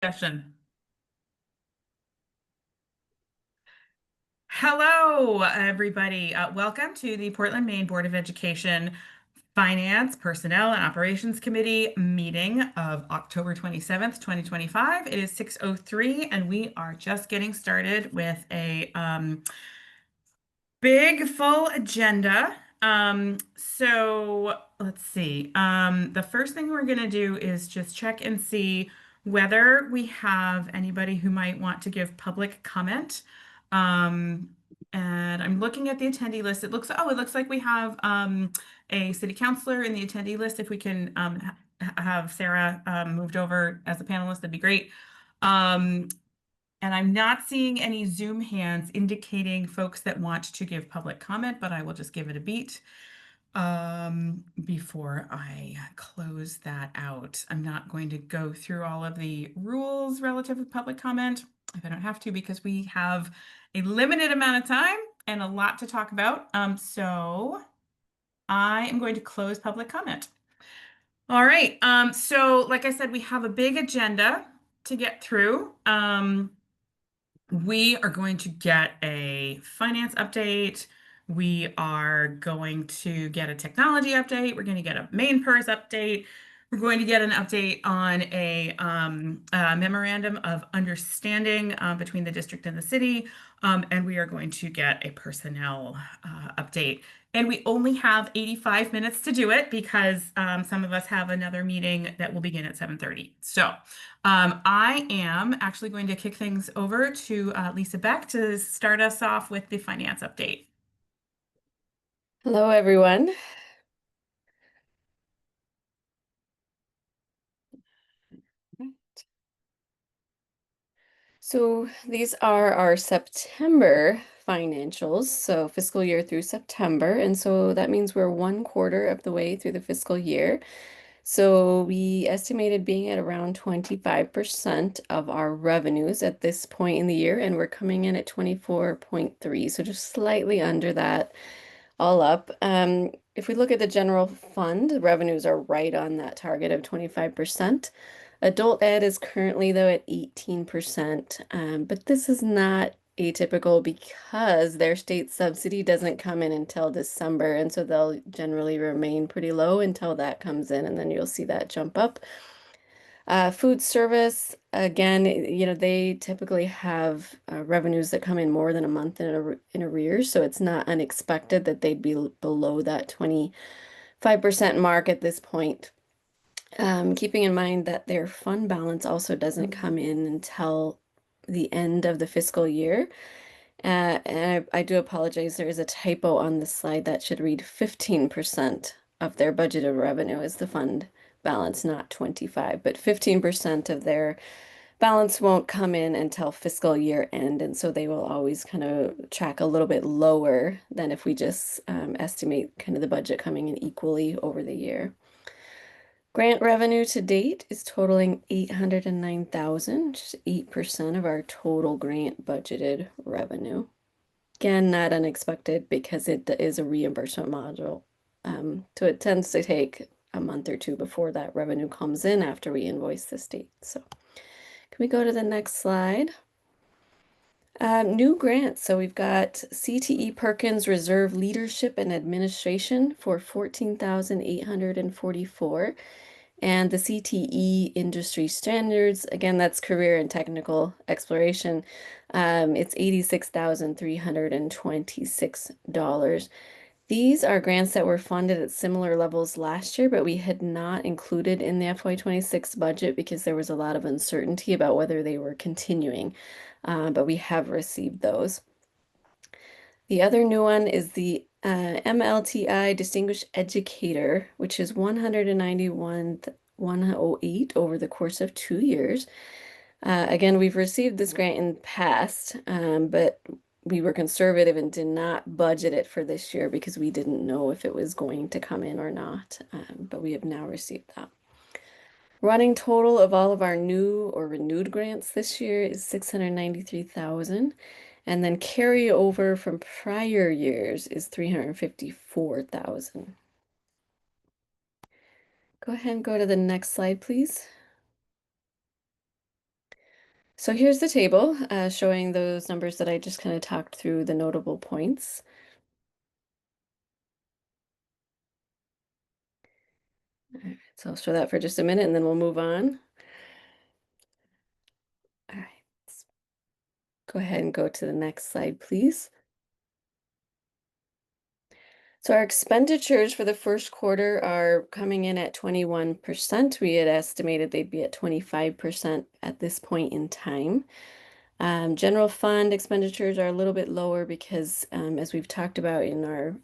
Session. Hello, everybody. Welcome to the Portland, Maine Board of Education Finance, Personnel, and Operations Committee meeting of October 27th, 2025. It is 6:03, and we are just getting started with a big full agenda. So let's see. The first thing we're going to do is just check and see whether we have anybody who might want to give public comment. Um, and I'm looking at the attendee list. It looks like we have a city councilor in the attendee list. If we can have Sarah moved over as a panelist, that'd be great. Um, and I'm not seeing any Zoom hands indicating folks that want to give public comment, but I will just give it a beat before I close that out. I'm not going to go through all of the rules relative to public comment if I don't have to, because we have a limited amount of time and a lot to talk about. So I am going to close public comment. All right. So like I said, we have a big agenda to get through. We are going to get a finance update. We are going to get a technology update. We're going to get a MainePERS update. We're going to get an update on a memorandum of understanding between the district and the city. And we are going to get a personnel update. And we only have 85 minutes to do it because some of us have another meeting that will begin at 7:30. So I am actually going to kick things over to Lisa Beck to start us off with the finance update. Hello, everyone. So these are our September financials, so fiscal year through September. And so that means we're 1/4 of the way through the fiscal year. So we estimated being at around 25% of our revenues at this point in the year, and we're coming in at 24.3, so just slightly under that all up. If we look at the general fund, the revenues are right on that target of 25%. Adult ed is currently, though, at 18%, but this is not atypical because their state subsidy doesn't come in until December, and so they'll generally remain pretty low until that comes in, and then you'll see that jump up. Food service, again, they typically have revenues that come in more than a month in arrears, so it's not unexpected that they'd be below that 25% mark at this point. Keeping in mind that their fund balance also doesn't come in until the end of the fiscal year. And I do apologize, there is a typo on the slide that should read 15% of their budgeted revenue is the fund balance, not 25, but 15% of their balance won't come in until fiscal year end, and so they will always kind of track a little bit lower than if we just estimate kind of the budget coming in equally over the year. Grant revenue to date is totaling 809,000, just 8% of our total grant budgeted revenue. Again, not unexpected because it is a reimbursement module. So it tends to take a month or two before that revenue comes in after we invoice the state. So can we go to the next slide? New grants. So we've got CTE Perkins Reserve Leadership and Administration for 14,844. And the CTE Industry Standards, again, that's Career and Technical Exploration. It's $86,326. These are grants that were funded at similar levels last year, but we had not included in the FY26 budget because there was a lot of uncertainty about whether they were continuing. But we have received those. The other new one is the MLTI Distinguished Educator, which is 191,108 over the course of 2 years. Again, we've received this grant in the past, but we were conservative and did not budget it for this year because we didn't know if it was going to come in or not. But we have now received that. Running total of all of our new or renewed grants this year is 693,000. And then carryover from prior years is 354,000. Go ahead and go to the next slide, please. So here's the table showing those numbers that I just kind of talked through, the notable points. All right, so I'll show that for just a minute and then we'll move on. All right, let's go ahead and go to the next slide, please. So our expenditures for the first quarter are coming in at 21%. We had estimated they'd be at 25% at this point in time. General fund expenditures are a little bit lower because, as we've talked about in our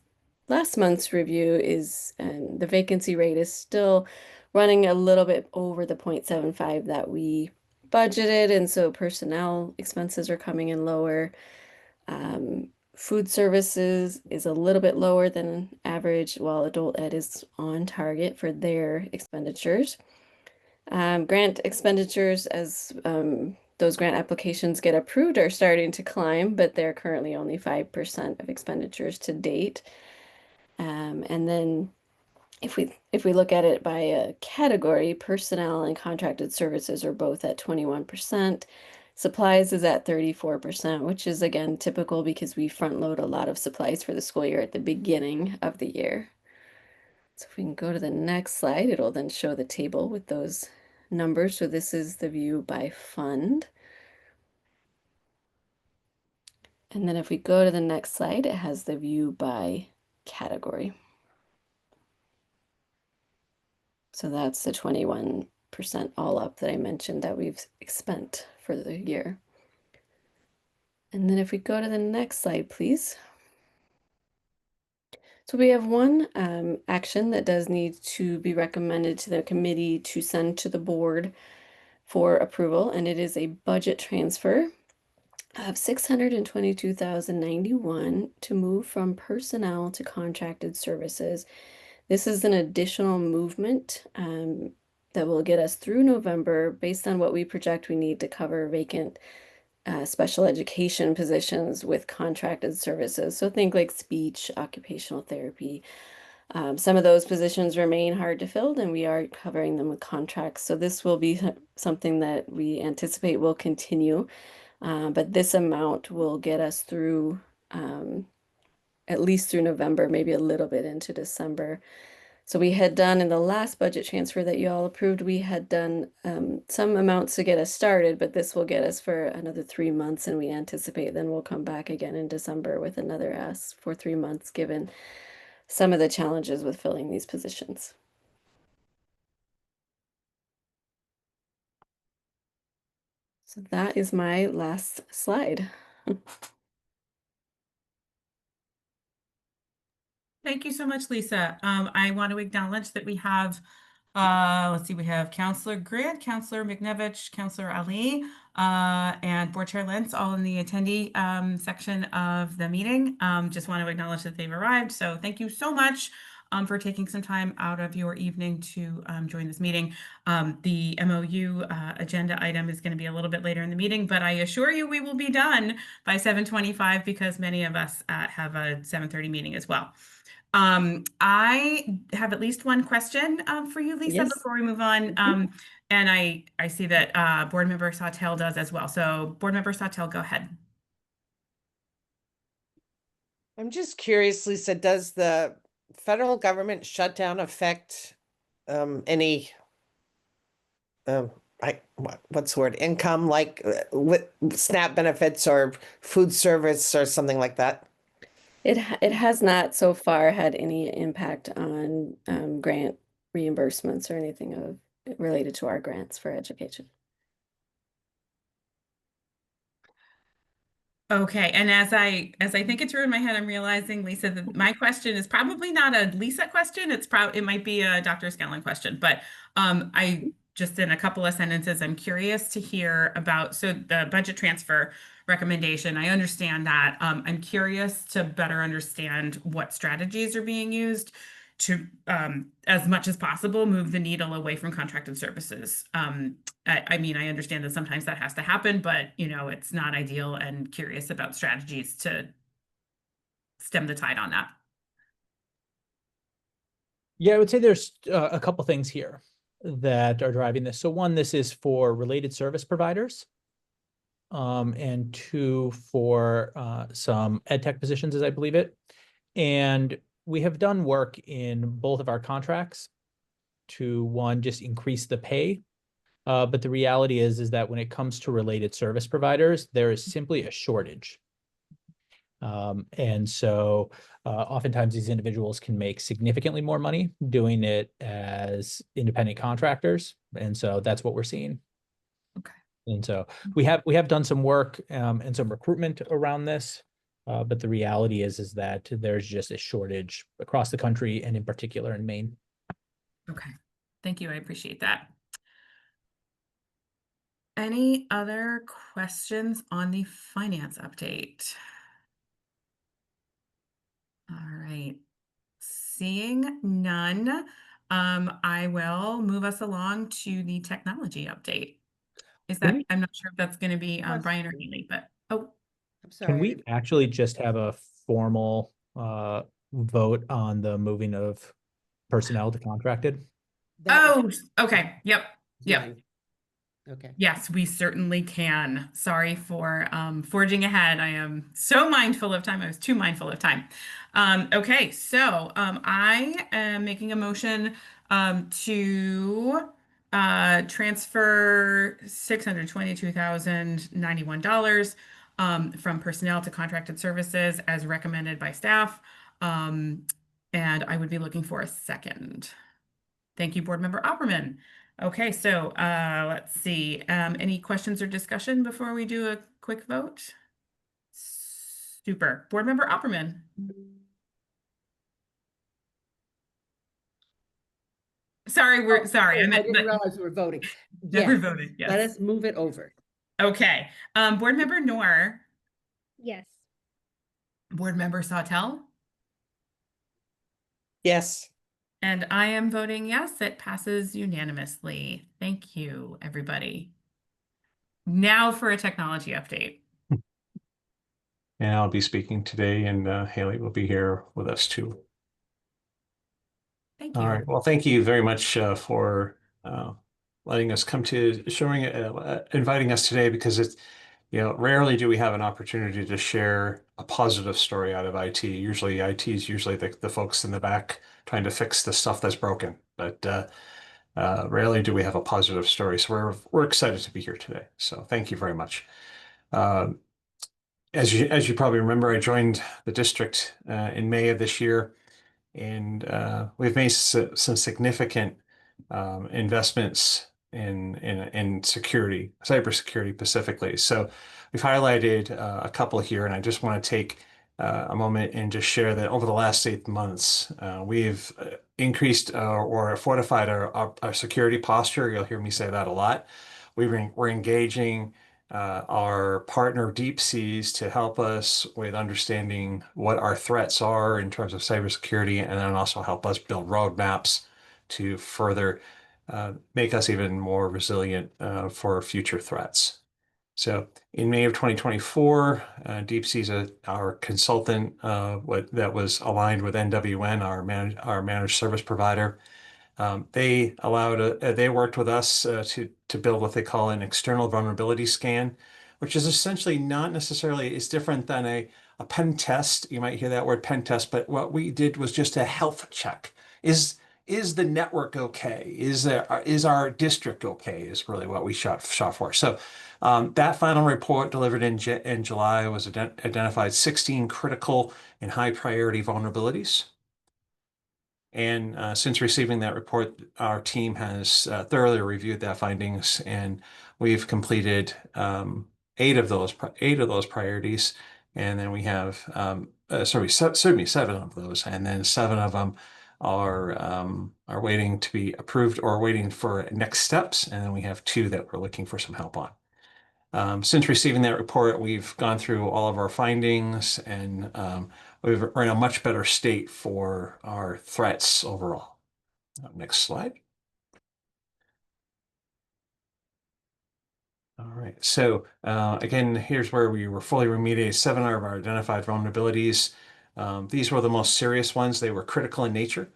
last month's review, is the vacancy rate is still running a little bit over the 0.75 that we budgeted, and so personnel expenses are coming in lower. Food services is a little bit lower than average, while adult ed is on target for their expenditures. Grant expenditures, as those grant applications get approved, are starting to climb, but they're currently only 5% of expenditures to date. And then if we look at it by a category, personnel and contracted services are both at 21%. Supplies is at 34%, which is again typical because we front load a lot of supplies for the school year at the beginning of the year. So if we can go to the next slide, it'll then show the table with those numbers. So this is the view by fund. And then if we go to the next slide, it has the view by category. So that's the 21% all up that I mentioned that we've spent for the year. And then if we go to the next slide, please. So we have one action that does need to be recommended to the committee to send to the board for approval, and it is a budget transfer of $622,091 to move from personnel to contracted services. This is an additional movement that will get us through November based on what we project we need to cover vacant special education positions with contracted services. So think like speech, occupational therapy. Some of those positions remain hard to fill, and we are covering them with contracts. So this will be something that we anticipate will continue. But this amount will get us through at least through November, maybe a little bit into December. So we had done in the last budget transfer that you all approved, we had done some amounts to get us started, but this will get us for another 3 months, and we anticipate then we'll come back again in December with another ask for 3 months, given some of the challenges with filling these positions. So that is my last slide. Thank you so much, Lisa. I want to acknowledge that we have, let's see, we have Counselor Grant, Counselor McNevich, Counselor Ali, and Board Chair Lentz all in the attendee section of the meeting. Just want to acknowledge that they've arrived. So thank you so much for taking some time out of your evening to join this meeting. The MOU agenda item is going to be a little bit later in the meeting, but I assure you we will be done by 7:25 because many of us have a 7:30 meeting as well. I have at least one question for you, Lisa, Yes. before we move on. And I see that Board Member Sawtelle does as well. So Board Member Sawtelle, go ahead. I'm just curious, Lisa, does the federal government shutdown affect any what's the word, income, like with SNAP benefits or food service or something like that? It has not so far had any impact on grant reimbursements or anything related to our grants for education. Okay, and as I think it through in my head, I'm realizing, Lisa, that my question is probably not a Lisa question. It might be a Dr. Scanlon question, but I just in a couple of sentences, I'm curious to hear about the budget transfer recommendation. I understand that. I'm curious to better understand what strategies are being used to, as much as possible, move the needle away from contracted services. I mean, I understand that sometimes that has to happen, but it's not ideal, and curious about strategies to stem the tide on that. Yeah, I would say there's a couple things here that are driving this. So one, this is for related service providers. and 2 for some ed tech positions, as I believe it. And we have done work in both of our contracts to, one, just increase the pay. But the reality is that when it comes to related service providers, there is simply a shortage. And so oftentimes these individuals can make significantly more money doing it as independent contractors. And so that's what we're seeing. Okay. And so we have done some work and some recruitment around this. But the reality is that there's just a shortage across the country and in particular in Maine. Okay. Thank you. I appreciate that. Any other questions on the finance update? All right. Seeing none, I will move us along to the technology update. Is Can that, we- I'm not sure if that's going to be Brian or Question. Haley, but oh, I'm Can we sorry. actually just have a formal vote on the moving of personnel to contracted? That was okay. Yep. Yep. mine. Okay. Yes, we certainly can. Sorry for forging ahead. I am so mindful of time. I was too mindful of time. Okay, so I am making a motion to transfer $622,091 from personnel to contracted services as recommended by staff. And I would be looking for a second. Thank you, Board Member Opperman. Okay, so let's see. Any questions or discussion before we do a quick vote? Super. Board Member Opperman. Sorry, we're sorry. I I meant didn't realize we were voting. never Yes, voted. let Yes. us move it over. Okay. Board Member Noor. Yes. Board Member Sawtell. Yes. And I am voting yes. It passes unanimously. Thank you, everybody. Now for a technology update. And I'll be speaking today, and Haley will be here with us too. Thank you. All right. Well, thank you very much for letting us come to inviting us today, because it's, rarely do we have an opportunity to share a positive story out of IT. Usually IT is usually the folks in the back trying to fix the stuff that's broken, but rarely do we have a positive story. So we're excited to be here today. So thank you very much. As you probably remember, I joined the district in May of this year, and we've made some significant investments in security, cybersecurity specifically. So we've highlighted a couple here, and I just want to take a moment and just share that over the last 8 months, we've increased or fortified our security posture. You'll hear me say that a lot. We're engaging our partner Deep Seas to help us with understanding what our threats are in terms of cybersecurity, and then also help us build roadmaps to further make us even more resilient for future threats. So in May of 2024, Deep Seas, our consultant that was aligned with NWN, our managed service provider, they worked with us to build what they call an external vulnerability scan, which is essentially not necessarily, it's different than a pen test. You might hear that word pen test, but what we did was just a health check. Is the network okay? Is our district okay? Is really what we shot for. So that final report delivered in July was identified 16 critical and high priority vulnerabilities. And since receiving that report, our team has thoroughly reviewed that findings, and we've completed 8 of those priorities. And then we have, seven of those, and then 7 of them are waiting to be approved or waiting for next steps. And then we have 2 that we're looking for some help on. Since receiving that report, we've gone through all of our findings, and we're in a much better state for our threats overall. Next slide. All right. So again, here's where we were fully remediated 7 of our identified vulnerabilities. These were the most serious ones. They were critical in nature.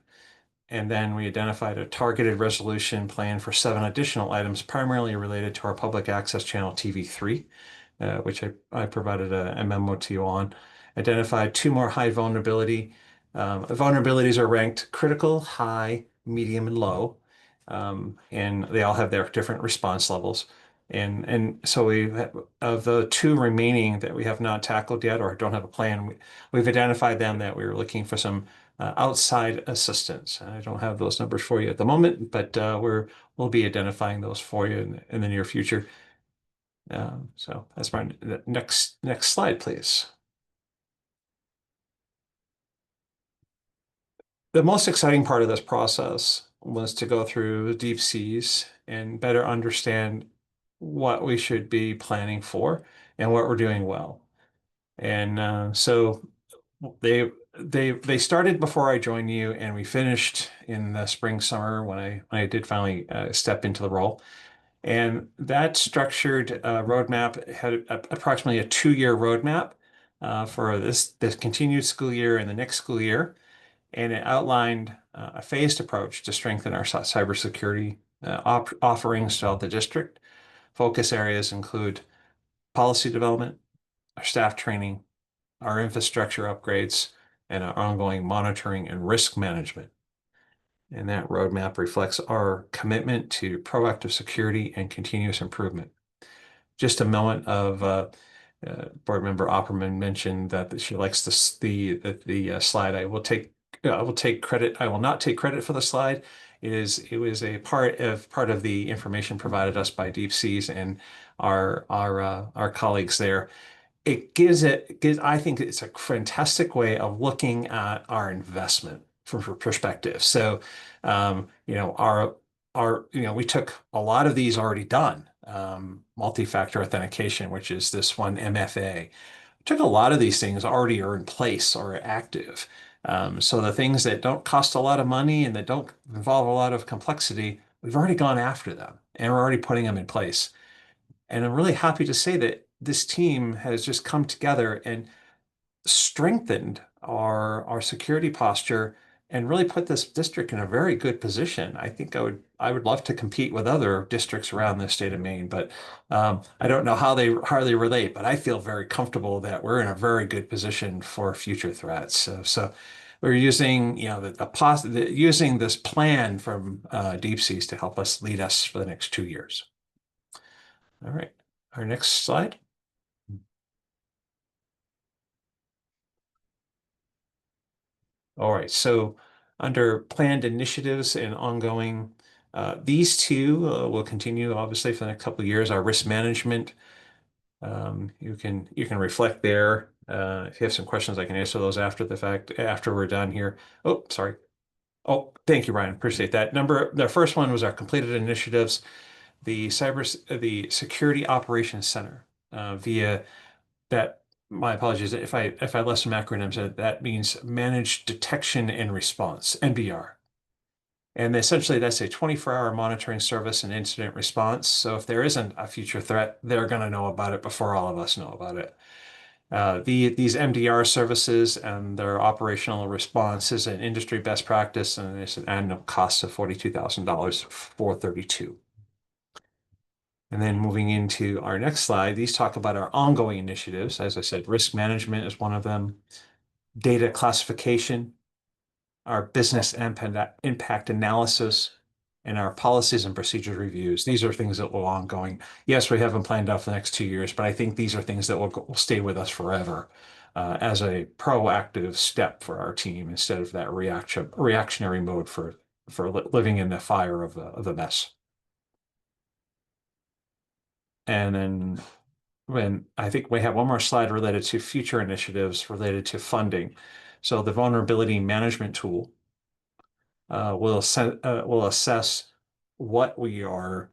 And then we identified a targeted resolution plan for 7 additional items, primarily related to our public access channel TV3. which I provided a memo to you on, identified 2 more high vulnerability. Vulnerabilities are ranked critical, high, medium, and low. And they all have their different response levels. And so of the 2 remaining that we have not tackled yet or don't have a plan, we've identified them that we were looking for some outside assistance. I don't have those numbers for you at the moment, but we'll be identifying those for you in the near future. So that's my next slide, please. The most exciting part of this process was to go through deep seas and better understand what we should be planning for and what we're doing well. And so they started before I joined you, and we finished in the spring summer when I did finally step into the role. And that structured roadmap had approximately a 2-year roadmap for this continued school year and the next school year. And it outlined a phased approach to strengthen our cybersecurity offerings throughout the district. Focus areas include policy development, our staff training, our infrastructure upgrades, and our ongoing monitoring and risk management. And that roadmap reflects our commitment to proactive security and continuous improvement. Just a moment of Board Member Opperman mentioned that she likes the slide. I will take credit. I will not take credit for the slide. It was a part of the information provided us by Deep Seas and our colleagues there. I think it's a fantastic way of looking at our investment from perspective. So, we took a lot of these already done, multi-factor authentication, which is this one MFA. We took a lot of these things already are in place or active. So the things that don't cost a lot of money and that don't involve a lot of complexity, we've already gone after them and we're already putting them in place. And I'm really happy to say that this team has just come together and strengthened our security posture and really put this district in a very good position. I think I would love to compete with other districts around the state of Maine, but I don't know how they relate. But I feel very comfortable that we're in a very good position for future threats. So we're using using this plan from Deep Seas to help us lead us for the next 2 years. All right, our next slide. All right, so under planned initiatives and ongoing, these 2 will continue obviously for the next couple of years. Our risk management, you can reflect there. If you have some questions, I can answer those after the fact, after we're done here. Oh, sorry. Oh, thank you, Ryan. Appreciate that. The first one was our completed initiatives, the Security Operations Center via that. My apologies if I left some acronyms. That means Managed Detection and Response, NBR. And essentially that's a 24-hour monitoring service and incident response. So if there isn't a future threat, they're going to know about it before all of us know about it. These MDR services and their operational response is an industry best practice, and it's an annual cost of $42,000 for 32. And then moving into our next slide, these talk about our ongoing initiatives. As I said, risk management is one of them, data classification, our business impact analysis, and our policies and procedure reviews. These are things that will ongoing. Yes, we have them planned out for the next 2 years, but I think these are things that will stay with us forever as a proactive step for our team instead of that reactionary mode for living in the fire of the mess. And then I think we have one more slide related to future initiatives related to funding. So the vulnerability management tool will assess what our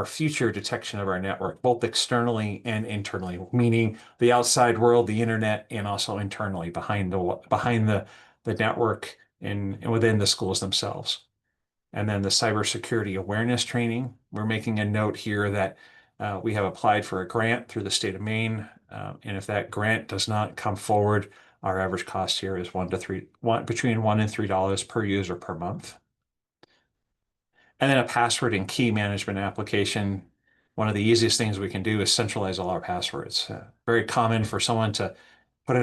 future detection of our network, both externally and internally, meaning the outside world, the internet, and also internally behind the network and within the schools themselves. And then the cybersecurity awareness training. We're making a note here that we have applied for a grant through the state of Maine. And if that grant does not come forward, our average cost here is between $1 and $3 per user per month. And then a password and key management application. one of the easiest things we can do is centralize all our passwords. Very common for someone to put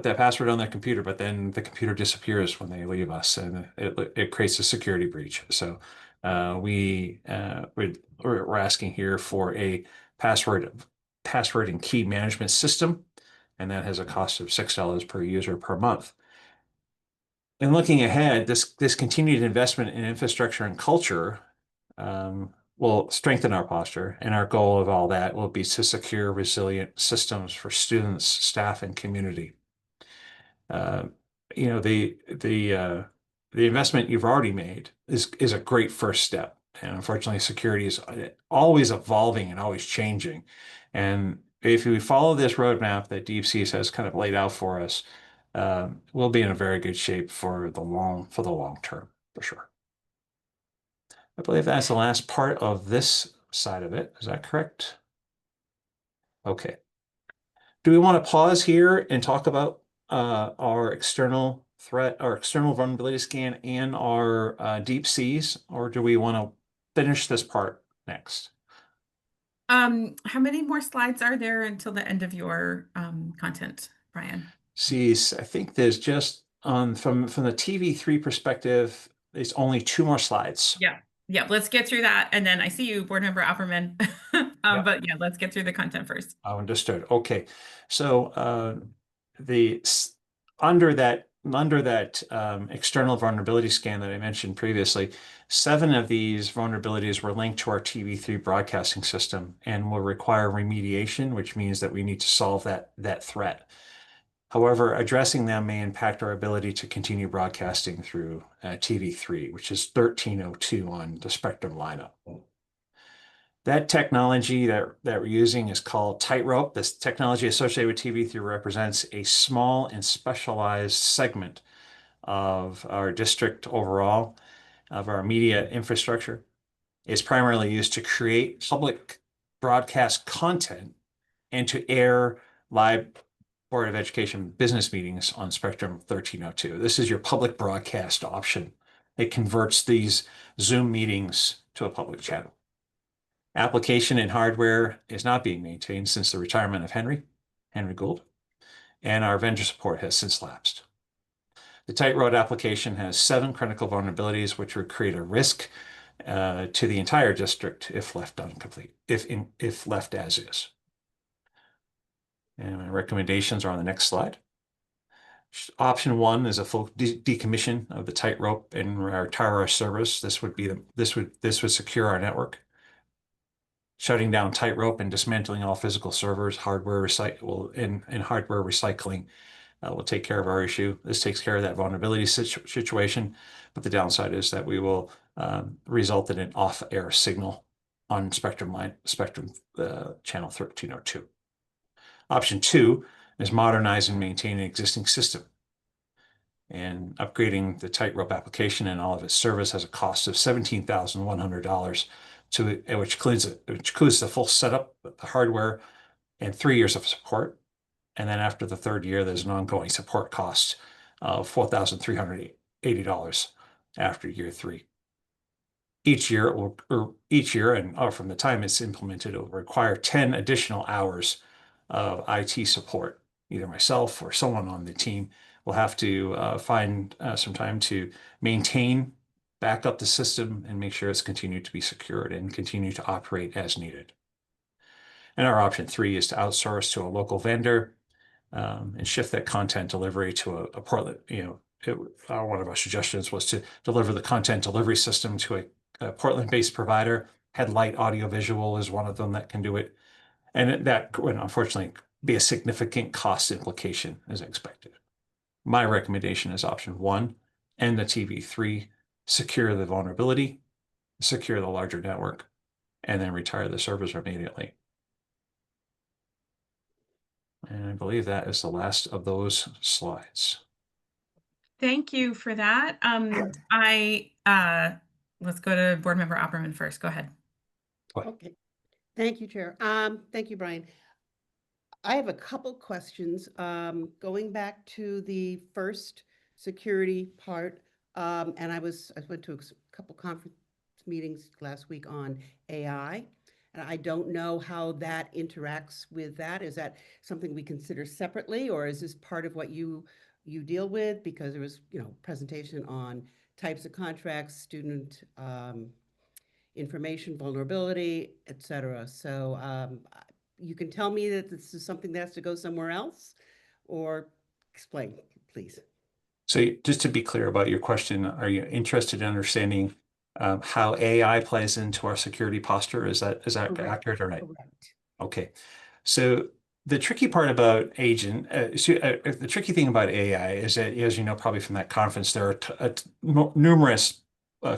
that password on their computer, but then the computer disappears when they leave us, and it creates a security breach. So we're asking here for a password and key management system, and that has a cost of $6 per user per month. And looking ahead, this continued investment in infrastructure and culture will strengthen our posture, and our goal of all that will be to secure resilient systems for students, staff, and community. You know, the investment you've already made is a great first step. And unfortunately, security is always evolving and always changing. And if we follow this roadmap that DeepSeas has kind of laid out for us, we'll be in a very good shape for the long term, for sure. I believe that's the last part of this side of it. Is that correct? Okay. Do we want to pause here and talk about our external threat, our external vulnerability scan, and our deep seas, or do we want to finish this part next? How many more slides are there until the end of your content, Brian? See, I think there's just from the TV3 perspective, it's only 2 more slides. Yeah. Yeah, let's get through that. And then I see you, Board Member Opperman. Yeah. But yeah, let's get through the content first. Understood. Okay. So under that external vulnerability scan that I mentioned previously, 7 of these vulnerabilities were linked to our TV3 broadcasting system and will require remediation, which means that we need to solve that threat. However, addressing them may impact our ability to continue broadcasting through TV3, which is 1302 on the Spectrum lineup. That technology that we're using is called Tightrope. This technology associated with TV3 represents a small and specialized segment of our district overall, of our media infrastructure. It's primarily used to create public broadcast content and to air live Board of Education business meetings on Spectrum 1302. This is your public broadcast option. It converts these Zoom meetings to a public channel. Application and hardware is not being maintained since the retirement of Henry Gould, and our vendor support has since lapsed. The Tightrope application has 7 critical vulnerabilities, which would create a risk to the entire district if left incomplete, if left as is. And my recommendations are on the next slide. Option 1 is a full decommission of the Tightrope and retire our service. This would secure our network. Shutting down Tightrope and dismantling all physical servers, hardware hardware recycling will take care of our issue. This takes care of that vulnerability situation, but the downside is that we will result in an off-air signal on Spectrum channel 1302. Option 2 is modernize and maintain an existing system. And upgrading the Tightrope application and all of its service has a cost of $17,100, which includes the full setup, the hardware, and 3 years of support. And then after the 3rd year, there's an ongoing support cost of $4,380 after year 3. Each year, and from the time it's implemented, it will require 10 additional hours of IT support. Either myself or someone on the team will have to find some time to maintain, back up the system, and make sure it's continued to be secured and continue to operate as needed. And our option 3 is to outsource to a local vendor and shift that content delivery to a Portland. One of our suggestions was to deliver the content delivery system to a Portland-based provider. Headlight Audiovisual is one of them that can do it, and that would unfortunately be a significant cost implication as expected. My recommendation is option 1, end the TV3, secure the vulnerability, secure the larger network, and then retire the servers immediately. And I believe that is the last of those slides. Thank you for that. Let's go to Board Member Opperman first. Go ahead. Okay. Thank you, Chair. Thank you, Brian. I have a couple questions. Going back to the first security part, and I went to a couple conference meetings last week on AI. And I don't know how that interacts with that. Is that something we consider separately, or is this part of what you deal with? Because there was, presentation on types of contracts, student information, vulnerability, et cetera. So you can tell me that this is something that has to go somewhere else, or explain, please. So just to be clear about your question, are you interested in understanding how AI plays into our security posture? Is that Correct. accurate or right? Correct. Okay. So the tricky part about the tricky thing about AI is that, as you know, probably from that conference, there are numerous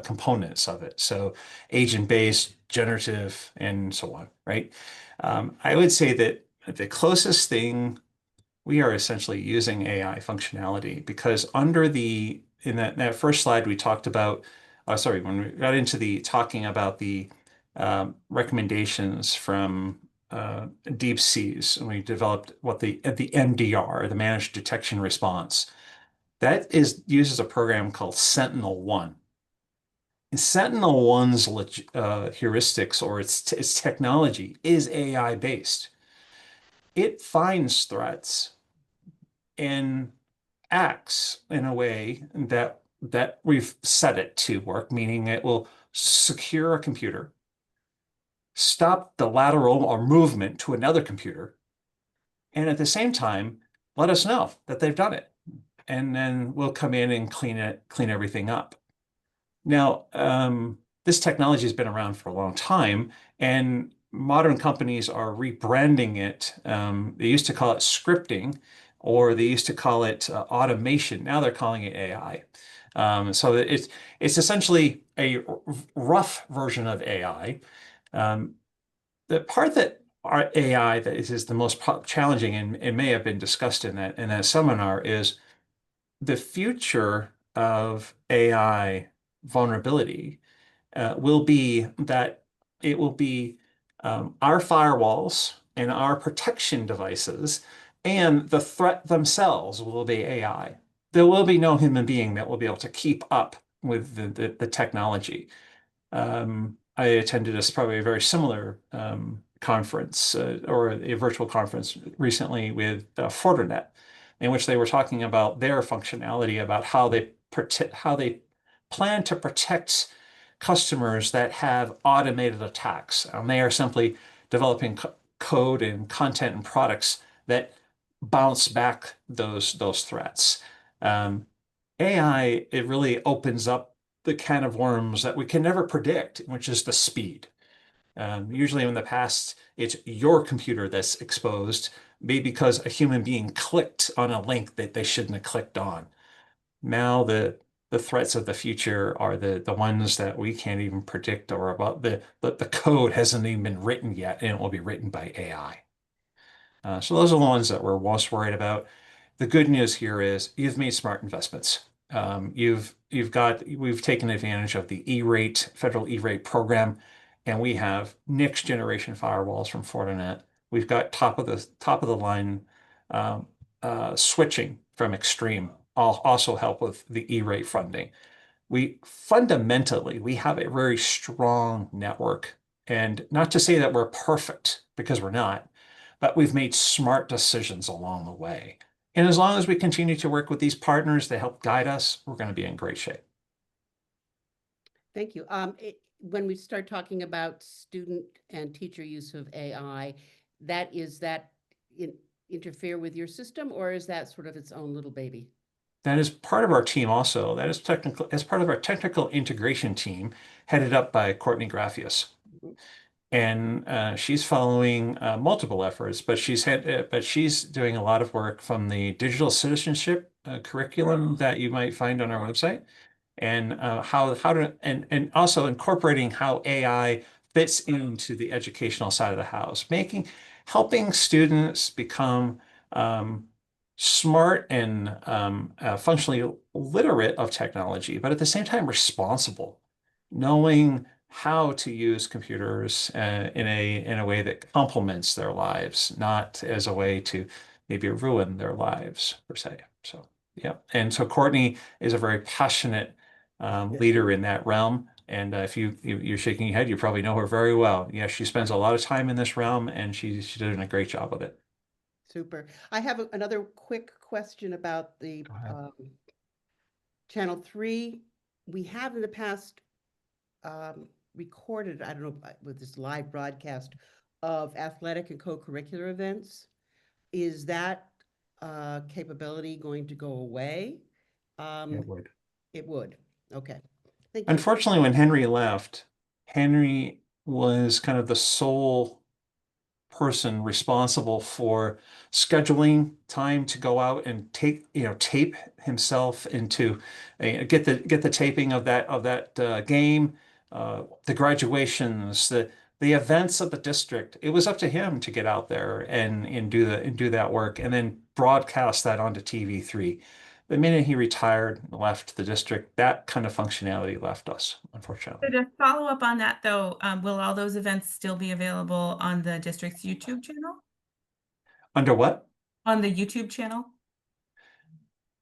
components of it. So agent-based, generative, and so on, right? I would say that the closest thing we are essentially using AI functionality because in that first slide we talked about, when we got into the talking about the recommendations from deep seas, and we developed the MDR, the Managed Detection Response. That uses a program called Sentinel-1. And Sentinel-1's heuristics or its technology is AI based. It finds threats and acts in a way that we've set it to work, meaning it will secure a computer, stop the lateral or movement to another computer, and at the same time, let us know that they've done it. And then we'll come in and clean everything up. Now, this technology has been around for a long time, and modern companies are rebranding it. They used to call it scripting, or they used to call it automation. Now they're calling it AI. So it's essentially a rough version of AI. The part that our AI that is the most challenging, and it may have been discussed in that seminar, is the future of AI vulnerability will be that it will be our firewalls and our protection devices, and the threat themselves will be AI. There will be no human being that will be able to keep up with the technology. I attended probably a very similar conference or a virtual conference recently with Fortinet, in which they were talking about their functionality, about how they plan to protect customers that have automated attacks. They are simply developing code and content and products that bounce back those threats. AI, it really opens up the can of worms that we can never predict, which is the speed. Usually in the past, it's your computer that's exposed, maybe because a human being clicked on a link that they shouldn't have clicked on. Now the threats of the future are the ones that we can't even predict, or about the code hasn't even been written yet, and it will be written by AI. So those are the ones that we're most worried about. The good news here is you've made smart investments. We've taken advantage of the E-rate, federal E-rate program, and we have next generation firewalls from Fortinet. We've got top of the line switching from Extreme. Also help with the E-rate funding. We have a very strong network, and not to say that we're perfect, because we're not, but we've made smart decisions along the way. And as long as we continue to work with these partners to help guide us, we're going to be in great shape. Thank you. When we start talking about student and teacher use of AI, that interfere with your system, or is that sort of its own little baby? That is part of our team also. That is as part of our technical integration team, headed up by Courtney Graffius. And she's following multiple efforts, but she's doing a lot of work from the digital citizenship curriculum that you might find on our website, and and also incorporating how AI fits into the educational side of the house, helping students become smart and functionally literate of technology, but at the same time responsible, knowing how to use computers in a way that complements their lives, not as a way to maybe ruin their lives per se. So yeah, and so Courtney is a very passionate leader in that realm. And if you're shaking your head, you probably know her very well. Yes, she spends a lot of time in this realm, and she's doing a great job of it. Super. I have another quick question about the Go ahead. Channel 3. We have in the past recorded, I don't know, with this live broadcast of athletic and co-curricular events. Is that capability going to go away? It would. It would. Okay. Thank you. Unfortunately, when Henry left, Henry was kind of the sole person responsible for scheduling time to go out and tape himself into get the taping of that game, the graduations, the events of the district. It was up to him to get out there and do that work and then broadcast that onto TV3. The minute he retired and left the district, that kind of functionality left us, unfortunately. So to follow up on that, though, will all those events still be available on the district's YouTube channel? Under what? On the YouTube channel?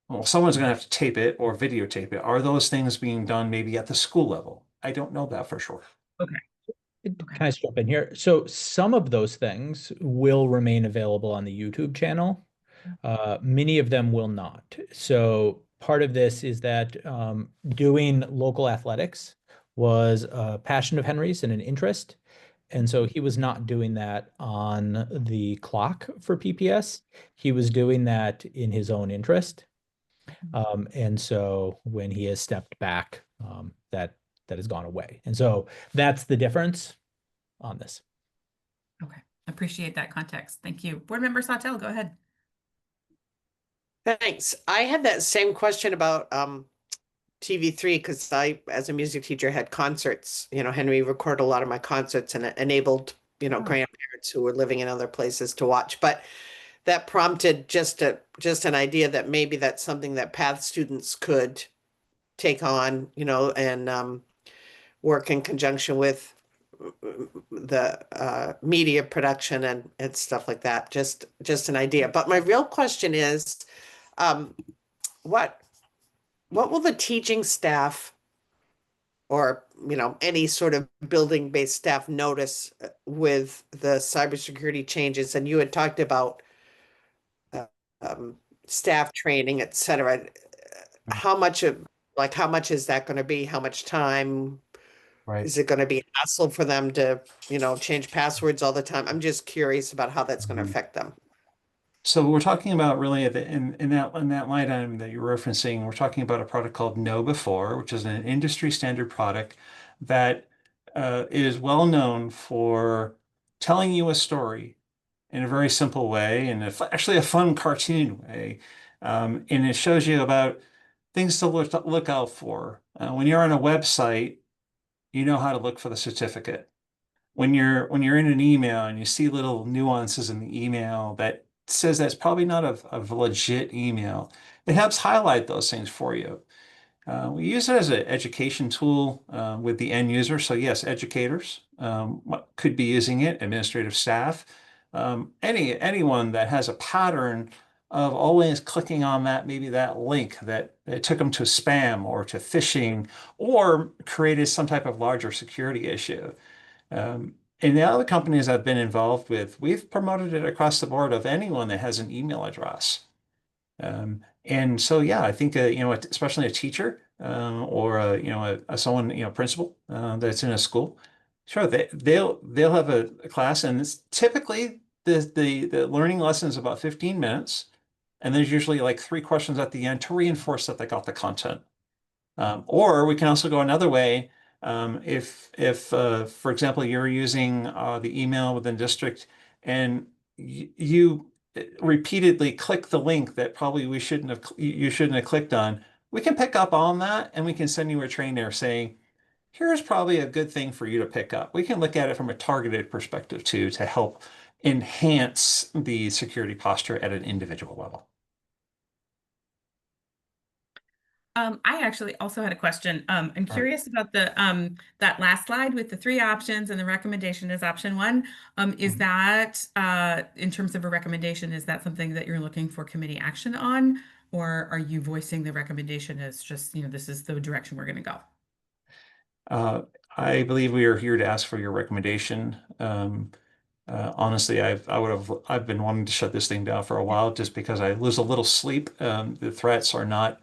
Well, someone's going to have to tape it or videotape it. Are those things being done maybe at the school level? I don't know that for sure. Okay. Can I jump in here? So some of those things will remain available on the YouTube channel. Many of them will not. So part of this is that doing local athletics was a passion of Henry's and an interest. And so he was not doing that on the clock for PPS. He was doing that in his own interest. And so when he has stepped back, that has gone away. And so that's the difference on this. Okay. Appreciate that context. Thank you. Board Member Sawtelle, go ahead. Thanks. I had that same question about TV3 because I, as a music teacher, had concerts. Henry recorded a lot of my concerts and it enabled, grandparents who were living in other places to watch. But that prompted just an idea that maybe that's something that Path students could take on, and work in conjunction with the media production and stuff like that. Just an idea. But my real question is, what will the teaching staff or any sort of building-based staff notice with the cybersecurity changes? And you had talked about staff training, et cetera. How much is that going to be? How much time? Right. Is it going to be a hassle for them to, change passwords all the time? I'm just curious about how that's going to affect them. So we're talking about really in that line item that you're referencing, we're talking about a product called KnowBe4, which is an industry standard product that is well known for telling you a story in a very simple way and actually a fun cartoon way. And it shows you about things to look out for. When you're on a website, you know how to look for the certificate. When you're in an email and you see little nuances in the email that says that's probably not a legit email, it helps highlight those things for you. We use it as an education tool with the end user. So yes, educators could be using it, administrative staff, anyone that has a pattern of always clicking on maybe that link that it took them to spam or to phishing or created some type of larger security issue. In the other companies I've been involved with, we've promoted it across the board of anyone that has an email address. And so, yeah, I think, especially a teacher or, someone, principal that's in a school, sure, they'll have a class and it's typically the learning lesson is about 15 minutes. And there's usually like 3 questions at the end to reinforce that they got the content. Or we can also go another way. If for example, you're using the email within district and you repeatedly click the link that probably you shouldn't have clicked on, we can pick up on that and we can send you a trainer saying, here's probably a good thing for you to pick up. We can look at it from a targeted perspective too to help enhance the security posture at an individual level. I actually also had a question. I'm curious about the that last slide with the 3 options and the recommendation is option 1. Is that in terms of a recommendation, is that something that you're looking for committee action on, or are you voicing the recommendation as just, this is the direction we're going to go? I believe we are here to ask for your recommendation. Honestly, I've been wanting to shut this thing down for a while just because I lose a little sleep. The threats are not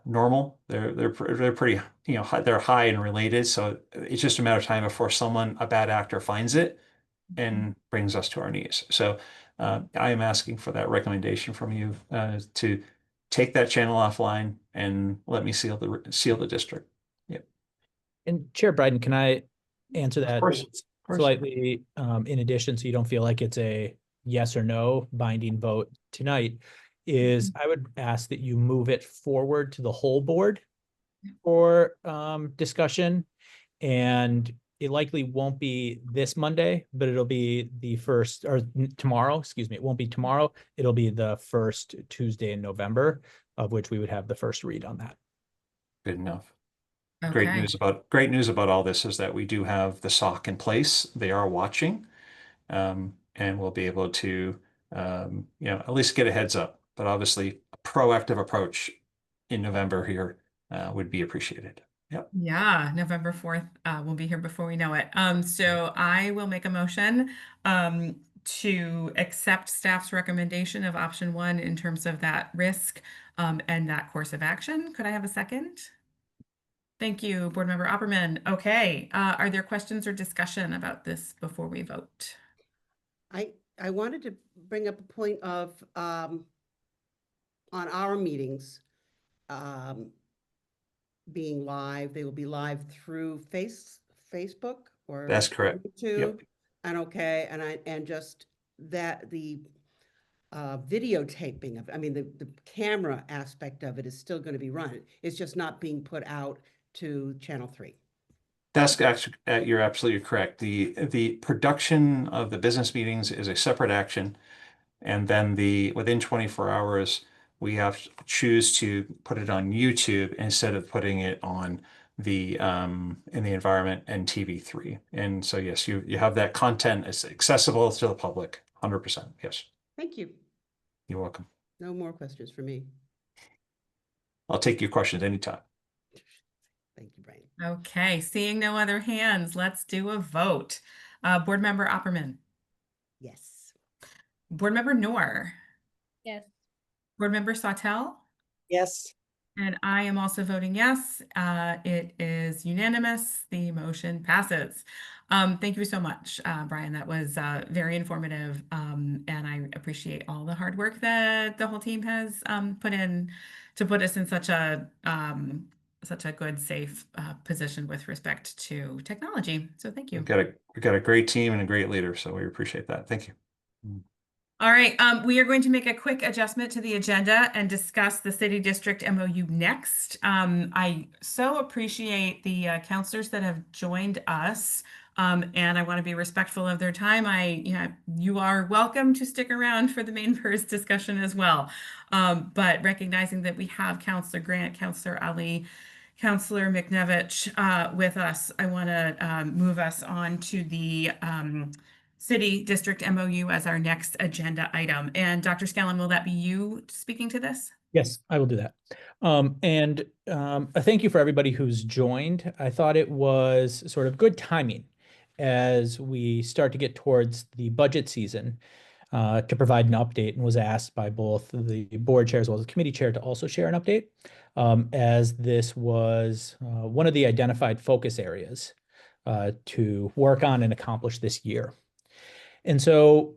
normal. They're pretty, high, they're high and related. So it's just a matter of time before a bad actor finds it and brings us to our knees. So I am asking for that recommendation from you to take that channel offline and let me seal the district. Yep. And Chair Bryden, can I answer that Of course. slightly in addition, so you don't feel like it's a yes or no binding vote tonight? Is I would ask that you move it forward to the whole board for discussion, and it likely won't be this Monday, but it'll be the first, or tomorrow, excuse me. It won't be tomorrow. It'll be the first Tuesday in November, of which we would have the first read on that. Good enough. Okay. Great news about all this is that we do have the SOC in place. They are watching, and we'll be able to, at least get a heads up. But obviously, a proactive approach in November here would be appreciated. Yep. Yeah, November 4th, we'll be here before we know it. So I will make a motion to accept staff's recommendation of option 1 in terms of that risk and that course of action. Could I have a second? Thank you, Board Member Opperman. Okay, are there questions or discussion about this before we vote? I wanted to bring up a point of, on our meetings, being live, they will be live through Facebook or That's correct. YouTube. Yep. And just that the videotaping of, the camera aspect of it is still going to be run. It's just not being put out to Channel 3. That's actually, you're absolutely correct. The production of the business meetings is a separate action. And then within 24 hours, we have to choose to put it on YouTube instead of putting it on in the environment and TV3. And so, yes, you have that content is accessible to the public, 100%. Yes. Thank you. You're welcome. No more questions for me. I'll take your questions anytime. Thank you, Brian. Okay, seeing no other hands, let's do a vote. Board Member Opperman. Yes. Board Member Noor. Yes. Board Member Sawtelle. Yes. And I am also voting yes. It is unanimous. The motion passes. Thank you so much, Brian. That was very informative. And I appreciate all the hard work that the whole team has put in to put us in such a good, safe position with respect to technology. So thank you. We've got a great team and a great leader, so we appreciate that. Thank you. All right, we are going to make a quick adjustment to the agenda and discuss the City District MOU next. I so appreciate the counselors that have joined us, and I want to be respectful of their time. You are welcome to stick around for the MainePERS discussion as well. But recognizing that we have Counselor Grant, Counselor Ali, Counselor McNevich with us, I want to move us on to the City District MOU as our next agenda item. And Dr. Scallon, will that be you speaking to this? Yes, I will do that. A thank you for everybody who's joined. I thought it was sort of good timing as we start to get towards the budget season to provide an update, and was asked by both the board chair as well as the committee chair to also share an update, as this was one of the identified focus areas to work on and accomplish this year. And so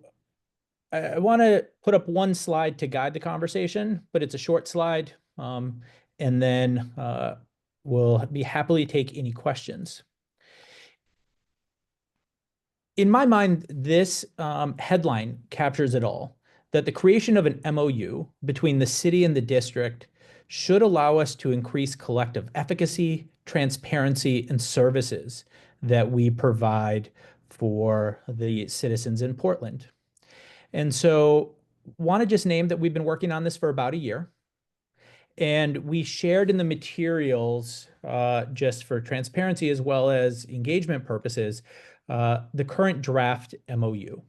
I want to put up one slide to guide the conversation, but it's a short slide. And then we'll be happily take any questions. In my mind, this headline captures it all, that the creation of an MOU between the city and the district should allow us to increase collective efficacy, transparency, and services that we provide for the citizens in Portland. And so want to just name that we've been working on this for about a year. And we shared in the materials, just for transparency as well as engagement purposes, the current draft MOU.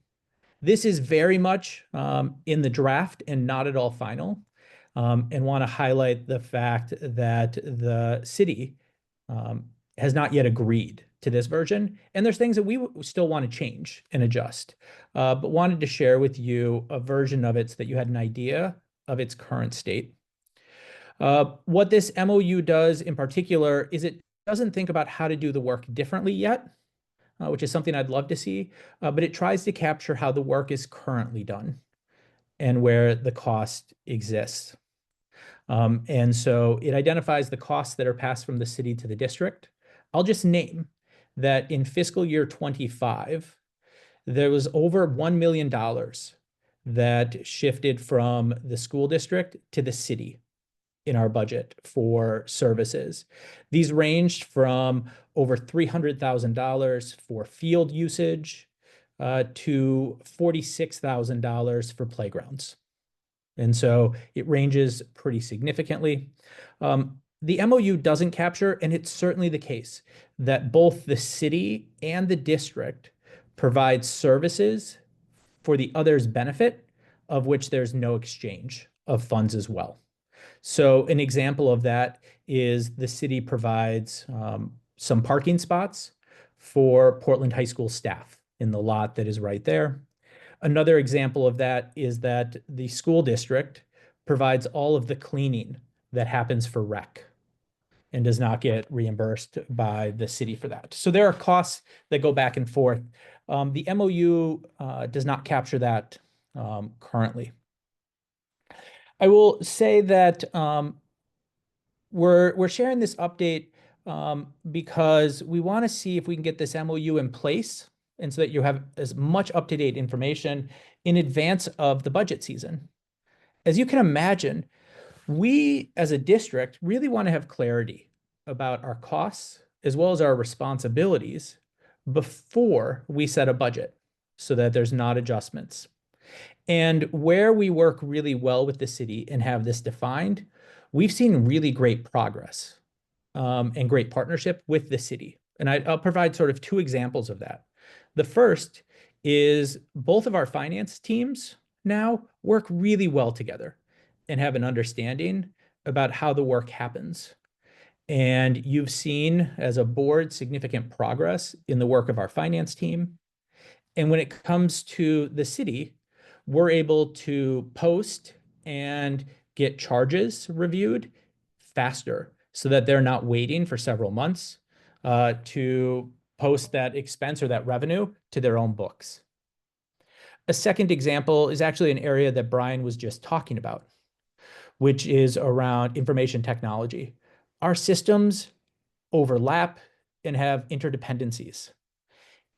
This is very much in the draft and not at all final. and want to highlight the fact that the city has not yet agreed to this version. And there's things that we still want to change and adjust, but wanted to share with you a version of it so that you had an idea of its current state. What this MOU does in particular is it doesn't think about how to do the work differently yet, which is something I'd love to see, but it tries to capture how the work is currently done and where the cost exists. And so it identifies the costs that are passed from the city to the district. I'll just name that in fiscal year 25, there was over $1 million that shifted from the school district to the city in our budget for services. These ranged from over $300,000 for field usage to $46,000 for playgrounds. And so it ranges pretty significantly. The MOU doesn't capture, and it's certainly the case, that both the city and the district provide services for the other's benefit, of which there's no exchange of funds as well. So an example of that is the city provides some parking spots for Portland High School staff in the lot that is right there. Another example of that is that the school district provides all of the cleaning that happens for rec and does not get reimbursed by the city for that. So there are costs that go back and forth. The MOU does not capture that currently. I will say that we're sharing this update because we want to see if we can get this MOU in place, and so that you have as much up-to-date information in advance of the budget season. As you can imagine, we as a district really want to have clarity about our costs as well as our responsibilities before we set a budget so that there's not adjustments. And where we work really well with the city and have this defined, we've seen really great progress and great partnership with the city. And I'll provide sort of two examples of that. The first is both of our finance teams now work really well together and have an understanding about how the work happens. And you've seen as a board significant progress in the work of our finance team. And when it comes to the city, we're able to post and get charges reviewed faster so that they're not waiting for several months to post that expense or that revenue to their own books. A second example is actually an area that Brian was just talking about, which is around information technology. Our systems overlap and have interdependencies.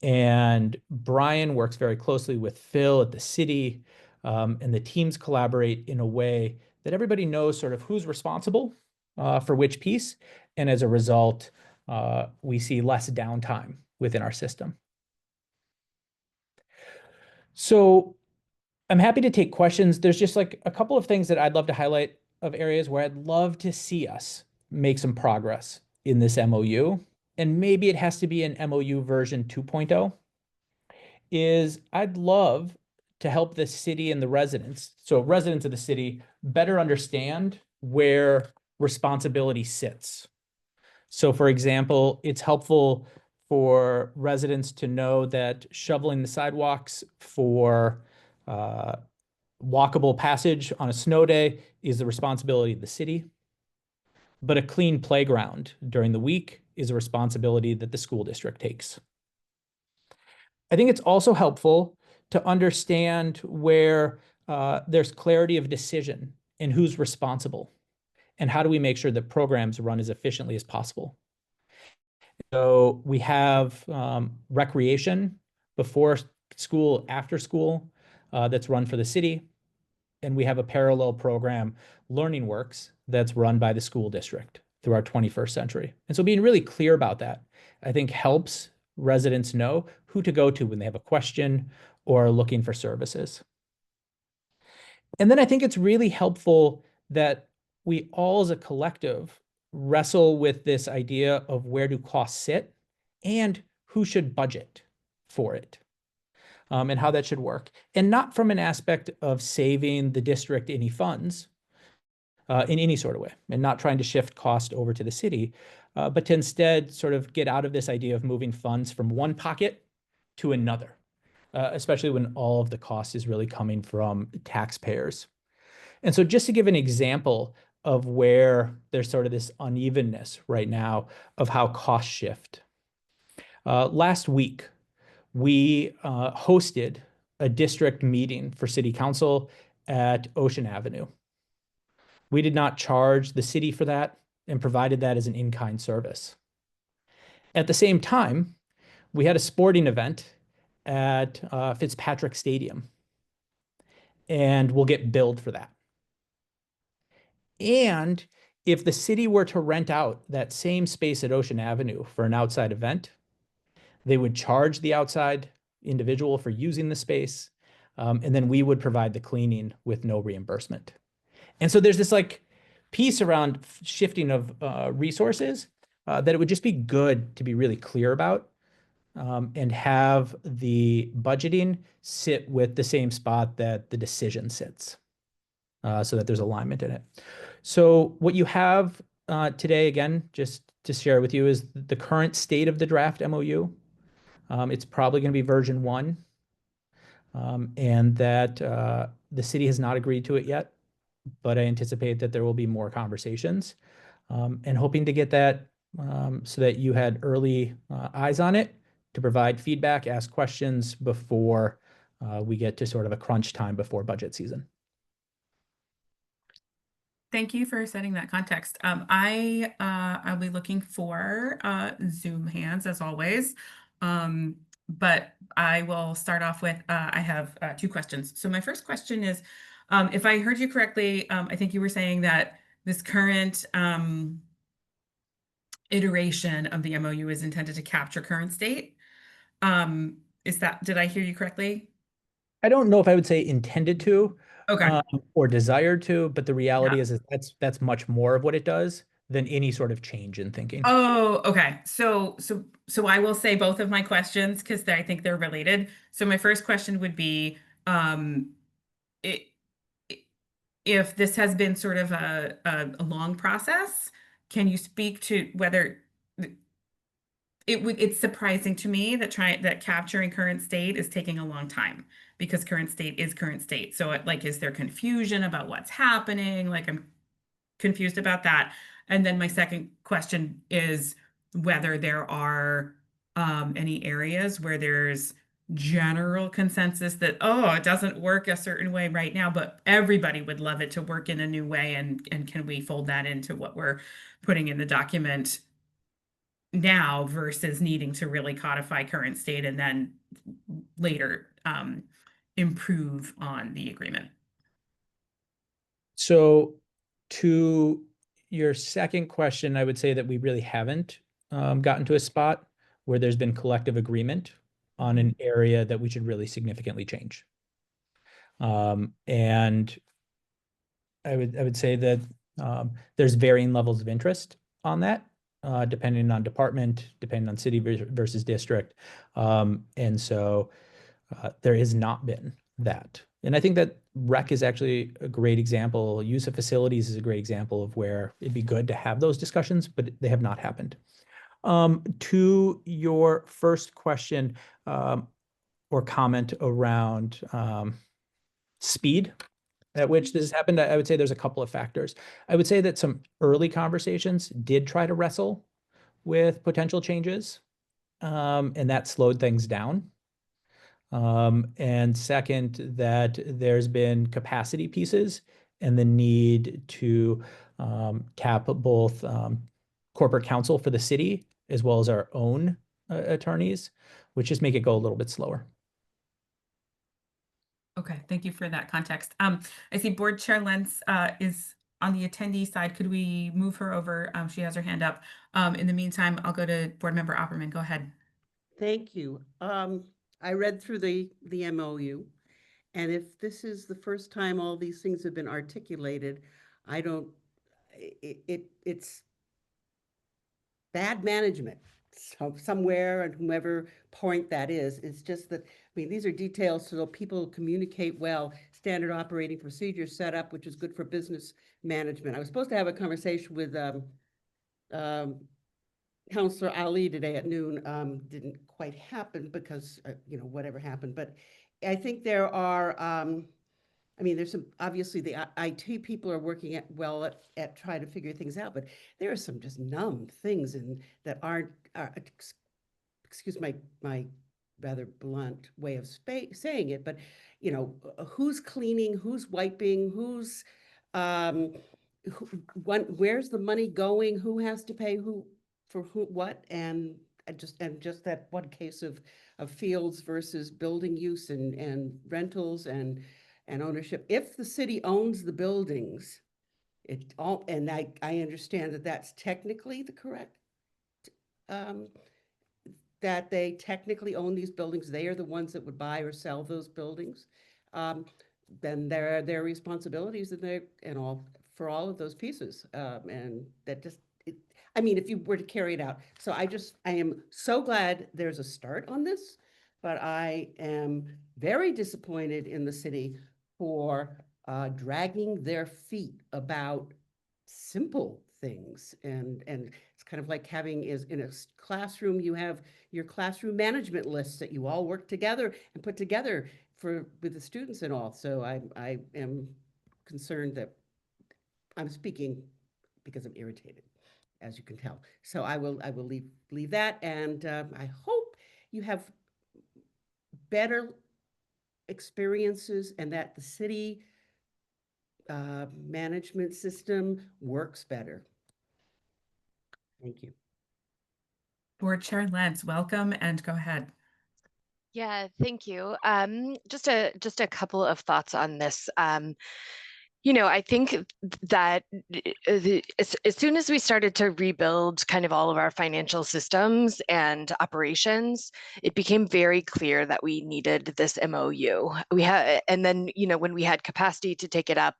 And Brian works very closely with Phil at the city, and the teams collaborate in a way that everybody knows sort of who's responsible for which piece. And as a result, we see less downtime within our system. So I'm happy to take questions. There's just like a couple of things that I'd love to highlight of areas where I'd love to see us make some progress in this MOU. And maybe it has to be an MOU version 2.0, is I'd love to help the city and the residents, so residents of the city, better understand where responsibility sits. So for example, it's helpful for residents to know that shoveling the sidewalks for walkable passage on a snow day is the responsibility of the city. But a clean playground during the week is a responsibility that the school district takes. I think it's also helpful to understand where there's clarity of decision and who's responsible, and how do we make sure that programs run as efficiently as possible. So we have recreation before school, after school, that's run for the city. And we have a parallel program, Learning Works, that's run by the school district through our 21st century. And so being really clear about that, I think helps residents know who to go to when they have a question or are looking for services. And then I think it's really helpful that we all as a collective wrestle with this idea of where do costs sit and who should budget for it. And how that should work. And not from an aspect of saving the district any funds, in any sort of way, and not trying to shift cost over to the city, but to instead sort of get out of this idea of moving funds from one pocket to another, especially when all of the cost is really coming from taxpayers. And so just to give an example of where there's sort of this unevenness right now of how costs shift. Last week, we hosted a district meeting for city council at Ocean Avenue. We did not charge the city for that and provided that as an in-kind service. At the same time, we had a sporting event at Fitzpatrick Stadium, and we'll get billed for that. And if the city were to rent out that same space at Ocean Avenue for an outside event, they would charge the outside individual for using the space, and then we would provide the cleaning with no reimbursement. And so there's this like piece around shifting of resources that it would just be good to be really clear about, and have the budgeting sit with the same spot that the decision sits, so that there's alignment in it. So what you have today, again, just to share with you, is the current state of the draft MOU. It's probably going to be version 1, and that the city has not agreed to it yet, but I anticipate that there will be more conversations, and hoping to get that so that you had early eyes on it to provide feedback, ask questions before we get to sort of a crunch time before budget season. Thank you for setting that context. I'll be looking for Zoom hands as always. But I will start off with I have 2 questions. So my first question is, if I heard you correctly, I think you were saying that this current iteration of the MOU is intended to capture current state. Did I hear you correctly? I don't know if I would say intended to, Okay. or desired to, but the reality Yeah. is that's much more of what it does than any sort of change in thinking. Oh, okay. So I will say both of my questions because I think they're related. So my first question would be, it, if this has been sort of a long process, can you speak to whether it's surprising to me that capturing current state is taking a long time, because current state is current state. So like, is there confusion about what's happening? Like, I'm confused about that. And then my second question is whether there are any areas where there's general consensus that, oh, it doesn't work a certain way right now, but everybody would love it to work in a new way. And can we fold that into what we're putting in the document now versus needing to really codify current state and then later improve on the agreement? So to your second question, I would say that we really haven't gotten to a spot where there's been collective agreement on an area that we should really significantly change. And I would say that there's varying levels of interest on that, depending on department, depending on city versus district. And so there has not been that. And I think that rec is actually a great example. Use of facilities is a great example of where it'd be good to have those discussions, but they have not happened. To your first question or comment around speed at which this has happened, I would say there's a couple of factors. I would say that some early conversations did try to wrestle with potential changes, and that slowed things down. And second, that there's been capacity pieces and the need to tap both corporate counsel for the city as well as our own attorneys, which just make it go a little bit slower. Okay, thank you for that context. I see Board Chair Lentz is on the attendee side. Could we move her over? She has her hand up. In the meantime, I'll go to Board Member Opperman. Go ahead. Thank you. I read through the MOU, and if this is the first time all these things have been articulated, it's bad management. somewhere, and whomever point that is. It's just that, I mean, these are details so that people communicate well, standard operating procedure set up, which is good for business management. I was supposed to have a conversation with Counselor Ali today at noon. Didn't quite happen because, whatever happened. But I think there are, I mean, there's some, obviously the IT people are working at trying to figure things out, but there are some just numb things that aren't, excuse my rather blunt way of saying it, but who's cleaning, who's wiping, who's where's the money going, who has to pay who for what, and just that one case of fields versus building use and rentals and ownership. If the city owns the buildings, and I understand that that's technically the correct, that they technically own these buildings, they are the ones that would buy or sell those buildings, then there are their responsibilities and all for all of those pieces. And that just, I mean, if you were to carry it out. So I am so glad there's a start on this, but I am very disappointed in the city for dragging their feet about simple things. And it's kind of like having in a classroom, you have your classroom management lists that you all work together and put together with the students and all. So I am concerned that I'm speaking because I'm irritated, as you can tell. So I will leave that, and I hope you have better experiences and that the city management system works better. Thank you. Board Chair Lentz, welcome, and go ahead. Yeah, thank you. Just a couple of thoughts on this. I think that as soon as we started to rebuild kind of all of our financial systems and operations, it became very clear that we needed this MOU. And then, when we had capacity to take it up,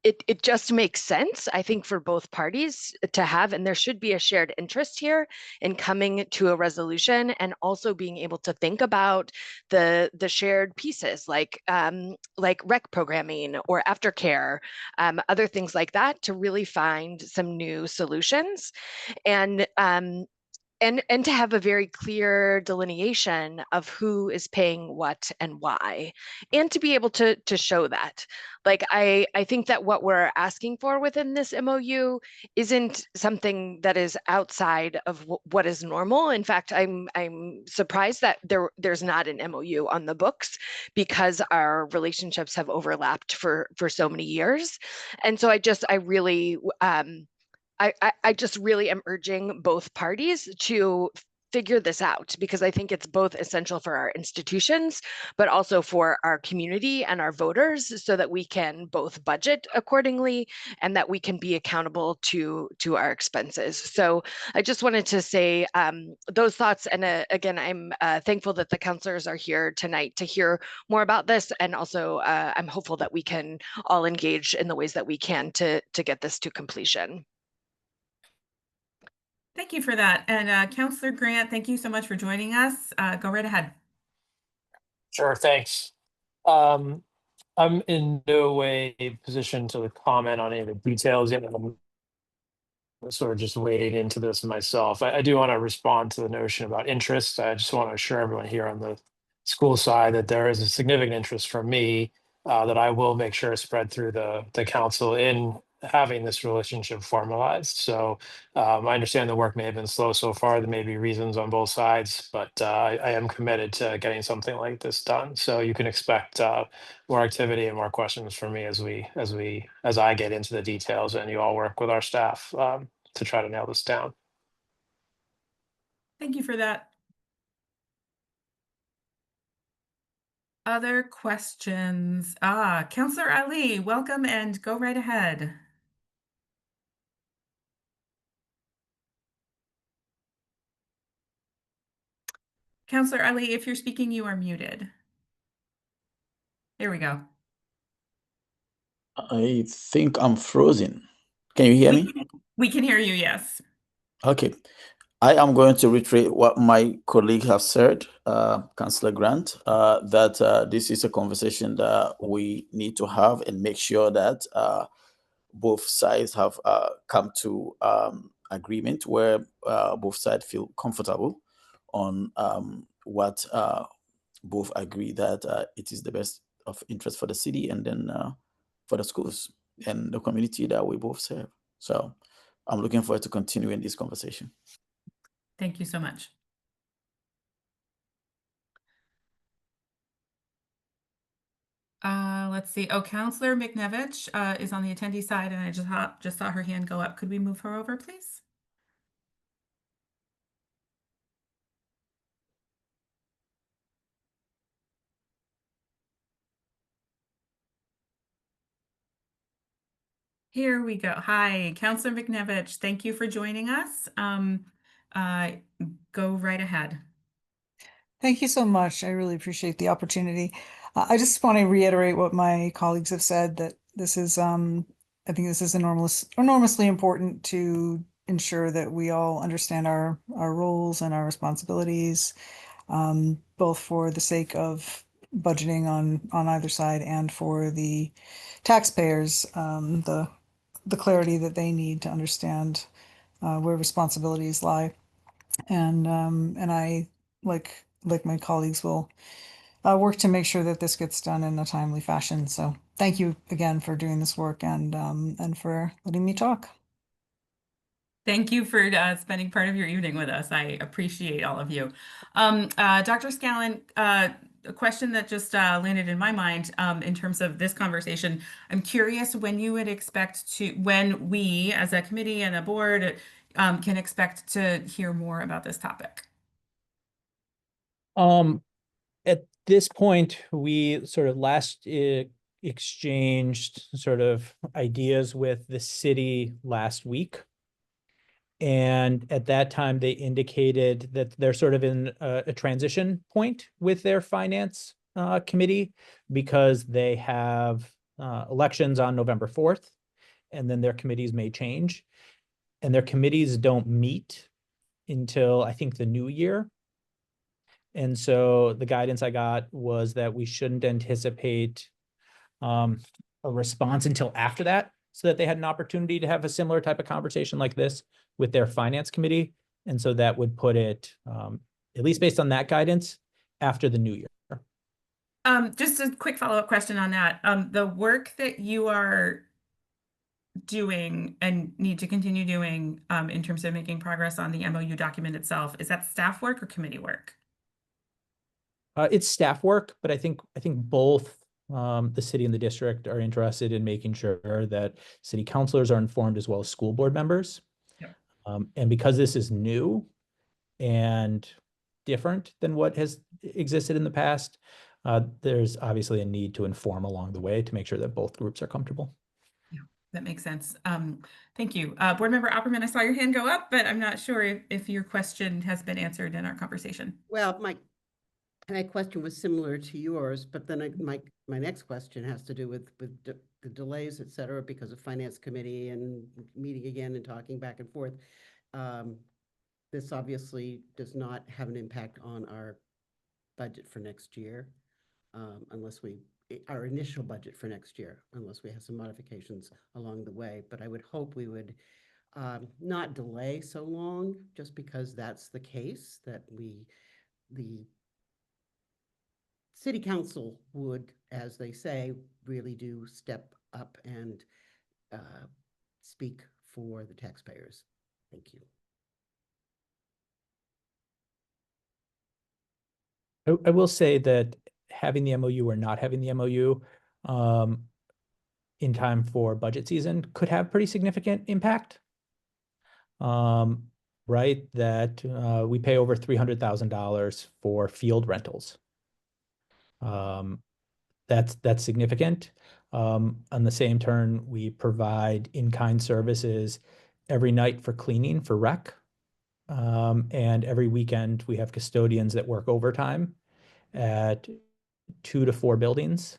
it just makes sense, I think, for both parties to have, and there should be a shared interest here in coming to a resolution, and also being able to think about the shared pieces like rec programming or aftercare, other things like that, to really find some new solutions. And to have a very clear delineation of who is paying what and why, and to be able to show that. Like, I think that what we're asking for within this MOU isn't something that is outside of what is normal. In fact, I'm surprised that there's not an MOU on the books, because our relationships have overlapped for so many years. And so I really am urging both parties to figure this out, because I think it's both essential for our institutions, but also for our community and our voters, so that we can both budget accordingly and that we can be accountable to our expenses. So I just wanted to say those thoughts. And again, I'm thankful that the counselors are here tonight to hear more about this. And also I'm hopeful that we can all engage in the ways that we can to get this to completion. Thank you for that. And Counselor Grant, thank you so much for joining us. Go right ahead. Sure, thanks. I'm in no way positioned to comment on any of the details yet. I'm sort of just wading into this myself. I do want to respond to the notion about interest. I just want to assure everyone here on the school side that there is a significant interest from me that I will make sure is spread through the council in having this relationship formalized. So I understand the work may have been slow so far. There may be reasons on both sides, but I am committed to getting something like this done. So you can expect more activity and more questions from me as I get into the details, and you all work with our staff to try to nail this down. Thank you for that. Other questions? Counselor Ali, welcome, and go right ahead. Counselor Ali, if you're speaking, you are muted. There we go. I think I'm frozen. Can you hear me? We can hear you, yes. Okay. I am going to reiterate what my colleague have said, Councillor Grant, that this is a conversation that we need to have and make sure that both sides have come to agreement where both sides feel comfortable on what both agree that it is the best of interest for the city and then for the schools and the community that we both serve. So I'm looking forward to continuing this conversation. Thank you so much. Let's see. Oh, Counselor McNevich is on the attendee side, and I just saw her hand go up. Could we move her over, please? Here we go. Hi, Counselor McNevich. Thank you for joining us. Uh, go right ahead. Thank you so much. I really appreciate the opportunity. I just want to reiterate what my colleagues have said, that this is, I think this is enormously important to ensure that we all understand our roles and our responsibilities, both for the sake of budgeting on either side and for the taxpayers, the clarity that they need to understand where responsibilities lie. And I, like my colleagues, will work to make sure that this gets done in a timely fashion. So thank you again for doing this work and for letting me talk. Thank you for spending part of your evening with us. I appreciate all of you. Dr. Scallon, a question that just landed in my mind in terms of this conversation. I'm curious when you would expect when we as a committee and a board can expect to hear more about this topic. At this point, we sort of last exchanged sort of ideas with the city last week. And at that time, they indicated that they're sort of in a transition point with their finance committee because they have elections on November 4th, and then their committees may change. And their committees don't meet until I think the new year. And so the guidance I got was that we shouldn't anticipate a response until after that, so that they had an opportunity to have a similar type of conversation like this with their finance committee. And so that would put it, at least based on that guidance, after the new year. Just a quick follow-up question on that. The work that you are doing and need to continue doing in terms of making progress on the MOU document itself, is that staff work or committee work? It's staff work, but I think both the city and the district are interested in making sure that city councilors are informed as well as school board members. Yep. And because this is new and different than what has existed in the past, there's obviously a need to inform along the way to make sure that both groups are comfortable. Yeah, that makes sense. Thank you. Board Member Opperman, I saw your hand go up, but I'm not sure if your question has been answered in our conversation. Well, my question was similar to yours, but then my next question has to do with the delays, et cetera, because of finance committee and meeting again and talking back and forth. This obviously does not have an impact on our budget for next year, unless our initial budget for next year, unless we have some modifications along the way. But I would hope we would not delay so long, just because that's the case, that the city council would, as they say, really do step up and speak for the taxpayers. Thank you. I will say that having the MOU or not having the MOU in time for budget season could have pretty significant impact. Right, that we pay over $300,000 for field rentals. That's significant. On the same turn, we provide in-kind services every night for cleaning for rec. And every weekend we have custodians that work overtime at 2 to 4 buildings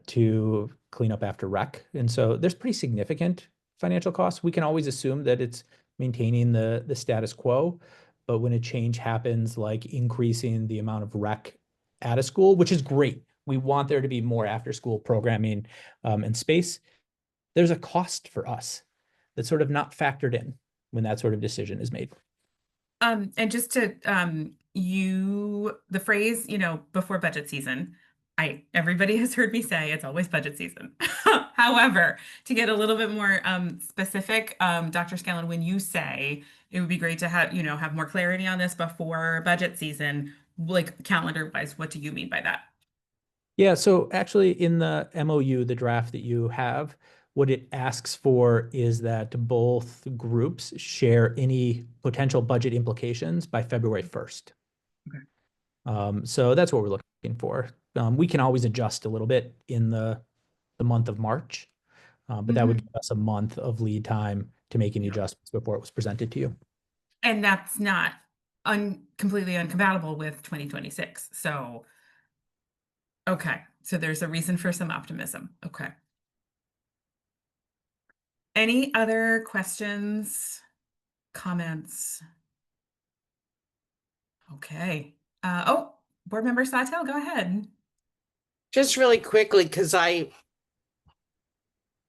to clean up after rec. And so there's pretty significant financial costs. We can always assume that it's maintaining the status quo, but when a change happens, like increasing the amount of rec at a school, which is great, we want there to be more after-school programming and space. There's a cost for us that's sort of not factored in when that sort of decision is made. And just to the phrase, before budget season, everybody has heard me say it's always budget season. However, to get a little bit more specific, Dr. Scanlon, when you say it would be great to have more clarity on this before budget season, like calendar wise, what do you mean by that? Yeah, so actually in the MOU, the draft that you have, what it asks for is that both groups share any potential budget implications by February 1st. Okay. So that's what we're looking for. We can always adjust a little bit in the month of March, but that would give us a month of lead time to make any adjustments before it was presented to you. And that's not completely incompatible with 2026. So, okay. So there's a reason for some optimism. Okay. Any other questions, comments? Okay. Board Member Sawtelle, go ahead. Just really quickly, because I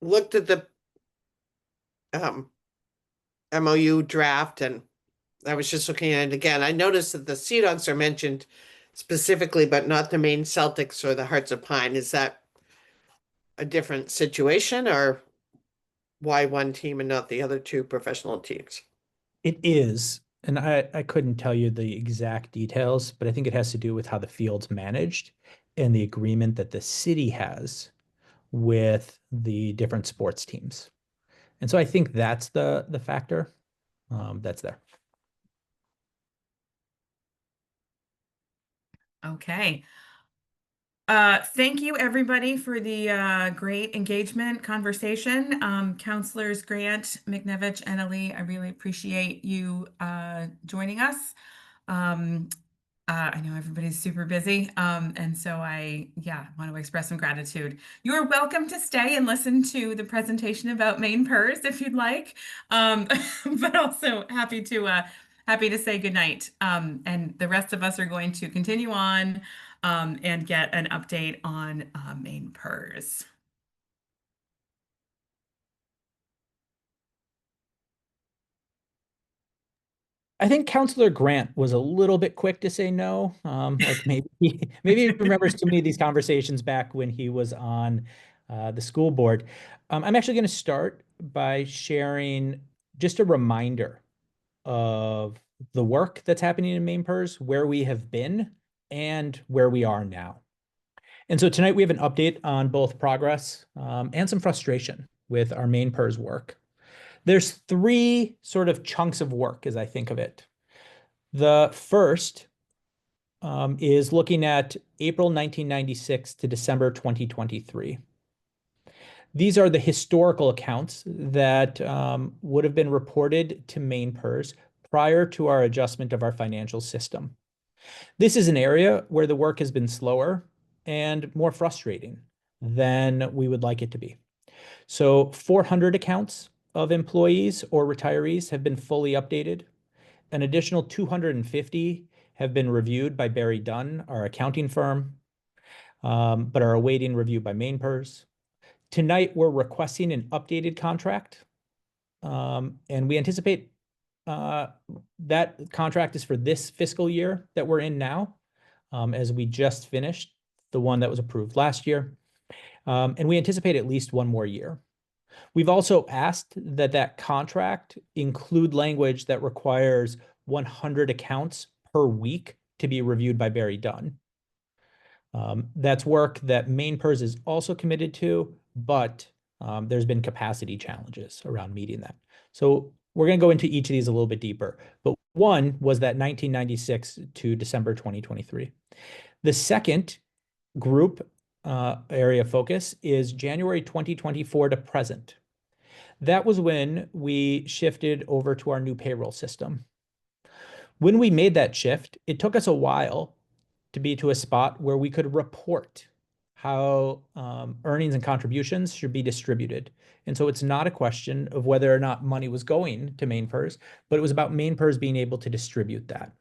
looked at the MOU draft and I was just looking at it again. I noticed that the Sea Dogs are mentioned specifically, but not the Maine Celtics or the Hearts of Pine. Is that a different situation, or why one team and not the other two professional teams? It is, and I couldn't tell you the exact details, but I think it has to do with how the field's managed and the agreement that the city has with the different sports teams. And so I think that's the factor that's there. Okay. Thank you, everybody, for the great engagement conversation. Counselors Grant, McNevich, and Ali, I really appreciate you joining us. I know everybody's super busy, and so I want to express some gratitude. You are welcome to stay and listen to the presentation about MainePERS if you'd like, but also happy to say goodnight. And the rest of us are going to continue on and get an update on MainePERS. I think Counselor Grant was a little bit quick to say no. Like maybe he remembers too many of these conversations back when he was on the school board. I'm actually going to start by sharing just a reminder of the work that's happening in MainePERS, where we have been and where we are now. And so tonight we have an update on both progress and some frustration with our MainePERS work. There's three sort of chunks of work as I think of it. The first is looking at April 1996 to December 2023. These are the historical accounts that would have been reported to MainePERS prior to our adjustment of our financial system. This is an area where the work has been slower and more frustrating than we would like it to be. So 400 accounts of employees or retirees have been fully updated. An additional 250 have been reviewed by BerryDunn, our accounting firm, but are awaiting review by MainePERS. Tonight, we're requesting an updated contract, and we anticipate that contract is for this fiscal year that we're in now, as we just finished the one that was approved last year. And we anticipate at least one more year. We've also asked that that contract include language that requires 100 accounts per week to be reviewed by BerryDunn. That's work that MainePERS is also committed to, but there's been capacity challenges around meeting that. So we're going to go into each of these a little bit deeper. But one was that 1996 to December 2023. The second group area of focus is January 2024 to present. That was when we shifted over to our new payroll system. When we made that shift, it took us a while to be to a spot where we could report how earnings and contributions should be distributed. And so it's not a question of whether or not money was going to MainePERS, but it was about MainePERS being able to distribute that.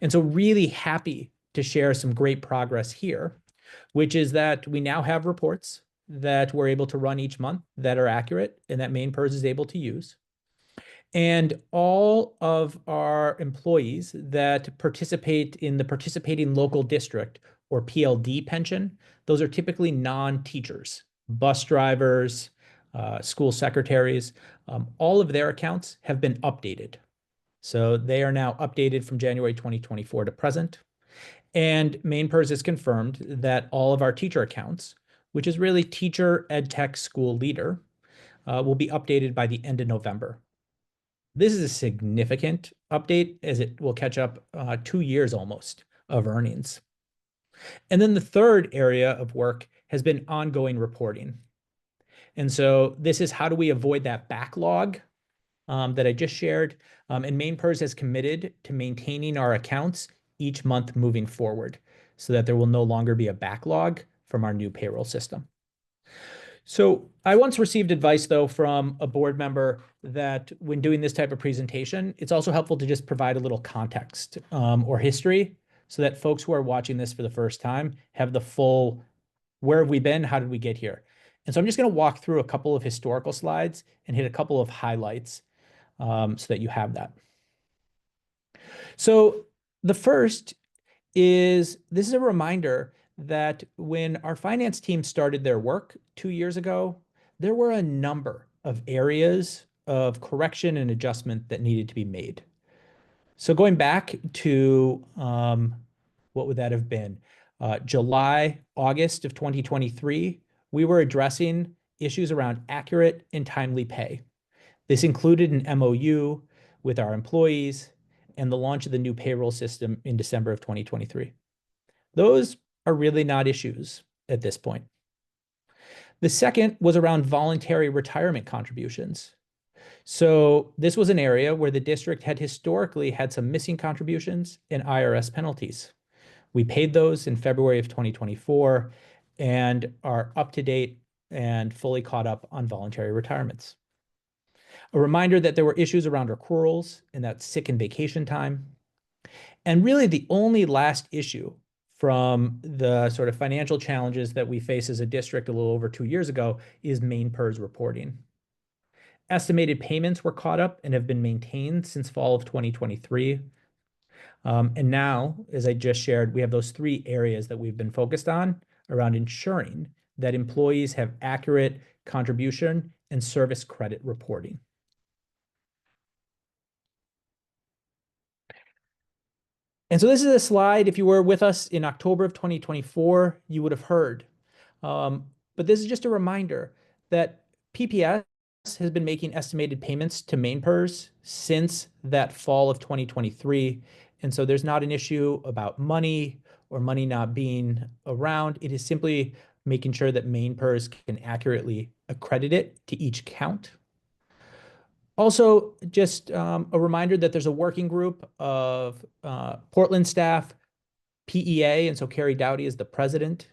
And so really happy to share some great progress here, which is that we now have reports that we're able to run each month that are accurate and that MainePERS is able to use. And all of our employees that participate in the participating local district or PLD pension, those are typically non-teachers, bus drivers, school secretaries, all of their accounts have been updated. So they are now updated from January 2024 to present. And MainePERS has confirmed that all of our teacher accounts, which is really teacher, ed tech, school leader, will be updated by the end of November. This is a significant update as it will catch up 2 years almost of earnings. And then the third area of work has been ongoing reporting. And so this is how do we avoid that backlog that I just shared. And MainePERS has committed to maintaining our accounts each month moving forward so that there will no longer be a backlog from our new payroll system. So I once received advice, though, from a board member that when doing this type of presentation, it's also helpful to just provide a little context or history so that folks who are watching this for the first time have the full, where have we been? How did we get here? And so I'm just going to walk through a couple of historical slides and hit a couple of highlights so that you have that. So the first is, this is a reminder that when our finance team started their work 2 years ago, there were a number of areas of correction and adjustment that needed to be made. So going back to, what would that have been? July, August of 2023, we were addressing issues around accurate and timely pay. This included an MOU with our employees and the launch of the new payroll system in December of 2023. Those are really not issues at this point. The second was around voluntary retirement contributions. So this was an area where the district had historically had some missing contributions and IRS penalties. We paid those in February of 2024 and are up to date and fully caught up on voluntary retirements. A reminder that there were issues around accruals and that sick and vacation time. And really the only last issue from the sort of financial challenges that we face as a district a little over 2 years ago is MainePERS reporting. Estimated payments were caught up and have been maintained since fall of 2023. And now, as I just shared, we have those 3 areas that we've been focused on around ensuring that employees have accurate contribution and service credit reporting. And so this is a slide, if you were with us in October of 2024, you would have heard. But this is just a reminder that PPS has been making estimated payments to MainePERS since that fall of 2023. And so there's not an issue about money or money not being around. It is simply making sure that MainePERS can accurately accredit it to each count. Also, just a reminder that there's a working group of Portland staff, PEA, and so Carrie Dowdy is the president,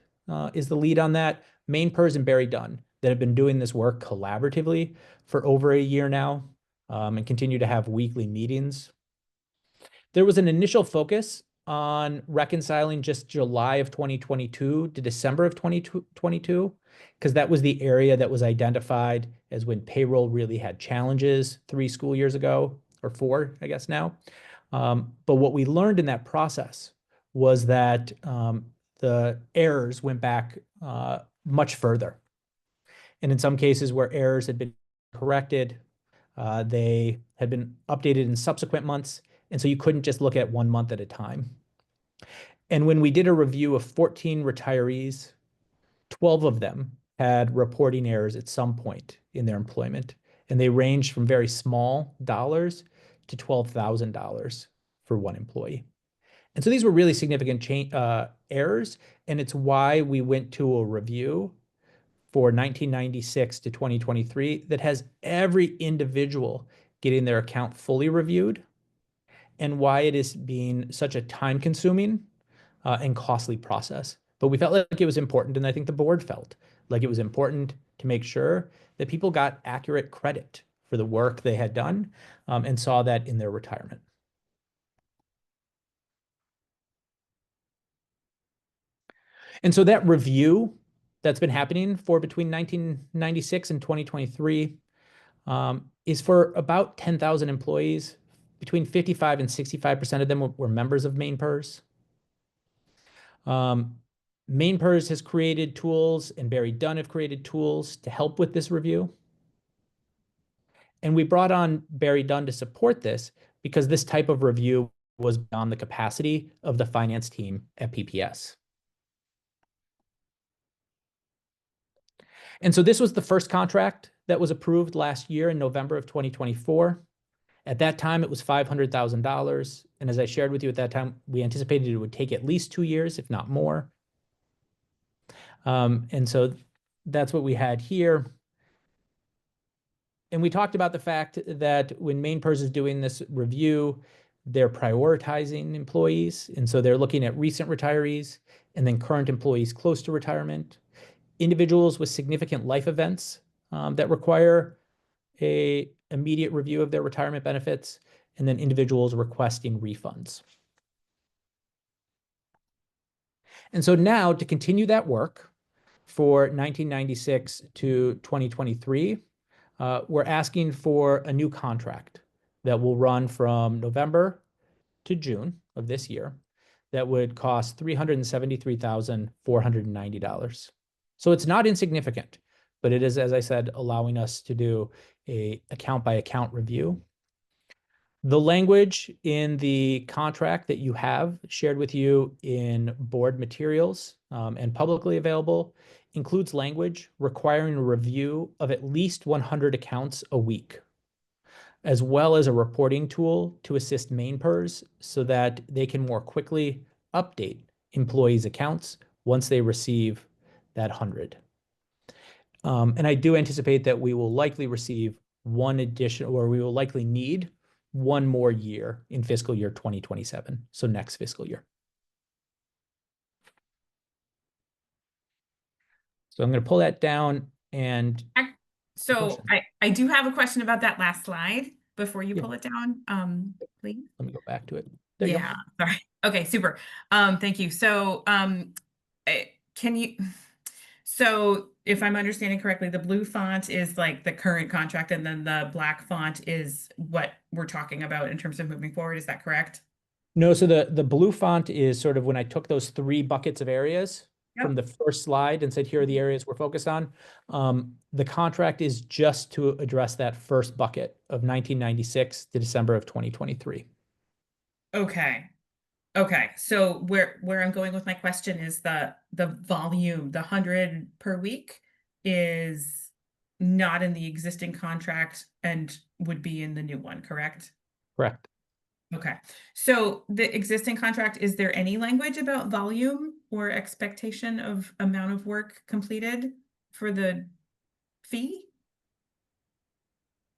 is the lead on that, MainePERS and BerryDunn that have been doing this work collaboratively for over a year now and continue to have weekly meetings. There was an initial focus on reconciling just July of 2022 to December of 2022, because that was the area that was identified as when payroll really had challenges 3 school years ago, or 4, I guess now. But what we learned in that process was that the errors went back much further. And in some cases where errors had been corrected, they had been updated in subsequent months. And so you couldn't just look at 1 month at a time. And when we did a review of 14 retirees, 12 of them had reporting errors at some point in their employment. And they ranged from very small dollars to $12,000 for one employee. And so these were really significant errors. And it's why we went to a review for 1996 to 2023 that has every individual getting their account fully reviewed, and why it is being such a time-consuming and costly process. but we felt like it was important, and I think the board felt like it was important to make sure that people got accurate credit for the work they had done, and saw that in their retirement. And so that review that's been happening for between 1996 and 2023 is for about 10,000 employees. Between 55 and 65% of them were members of MainePERS. MainePERS has created tools, and BerryDunn have created tools to help with this review. And we brought on BerryDunn to support this because this type of review was beyond the capacity of the finance team at PPS. And so this was the first contract that was approved last year in November of 2024. At that time, it was $500,000. And as I shared with you at that time, we anticipated it would take at least 2 years, if not more. And so that's what we had here. And we talked about the fact that when MainePERS is doing this review, they're prioritizing employees. And so they're looking at recent retirees and then current employees close to retirement, individuals with significant life events that require a immediate review of their retirement benefits, and then individuals requesting refunds. And so now to continue that work for 1996 to 2023, we're asking for a new contract that will run from November to June of this year that would cost $373,490. So it's not insignificant, but it is, as I said, allowing us to do a account by account review. The language in the contract that you have shared with you in board materials and publicly available includes language requiring a review of at least 100 accounts a week, as well as a reporting tool to assist MainePERS so that they can more quickly update employees' accounts once they receive that 100. And I do anticipate that we will likely receive one additional, or we will likely need one more year in fiscal year 2027, so next fiscal year. So I'm going to pull that down and I do have a question about that last slide before you Yeah. pull it down, please. let me go back to it. There you go. Yeah, sorry. Okay, super. Thank you. So, can you, so if I'm understanding correctly, the blue font is like the current contract, and then the black font is what we're talking about in terms of moving forward. Is that correct? No, so the blue font is sort of when I took those 3 buckets of areas from the first slide and said, here are the areas we're focused on. The contract is just to address that first bucket of 1996 to December of 2023. Okay. Okay. So where I'm going with my question is the volume, the 100 per week is not in the existing contract and would be in the new one, correct? Correct. Okay. So the existing contract, is there any language about volume or expectation of amount of work completed for the fee?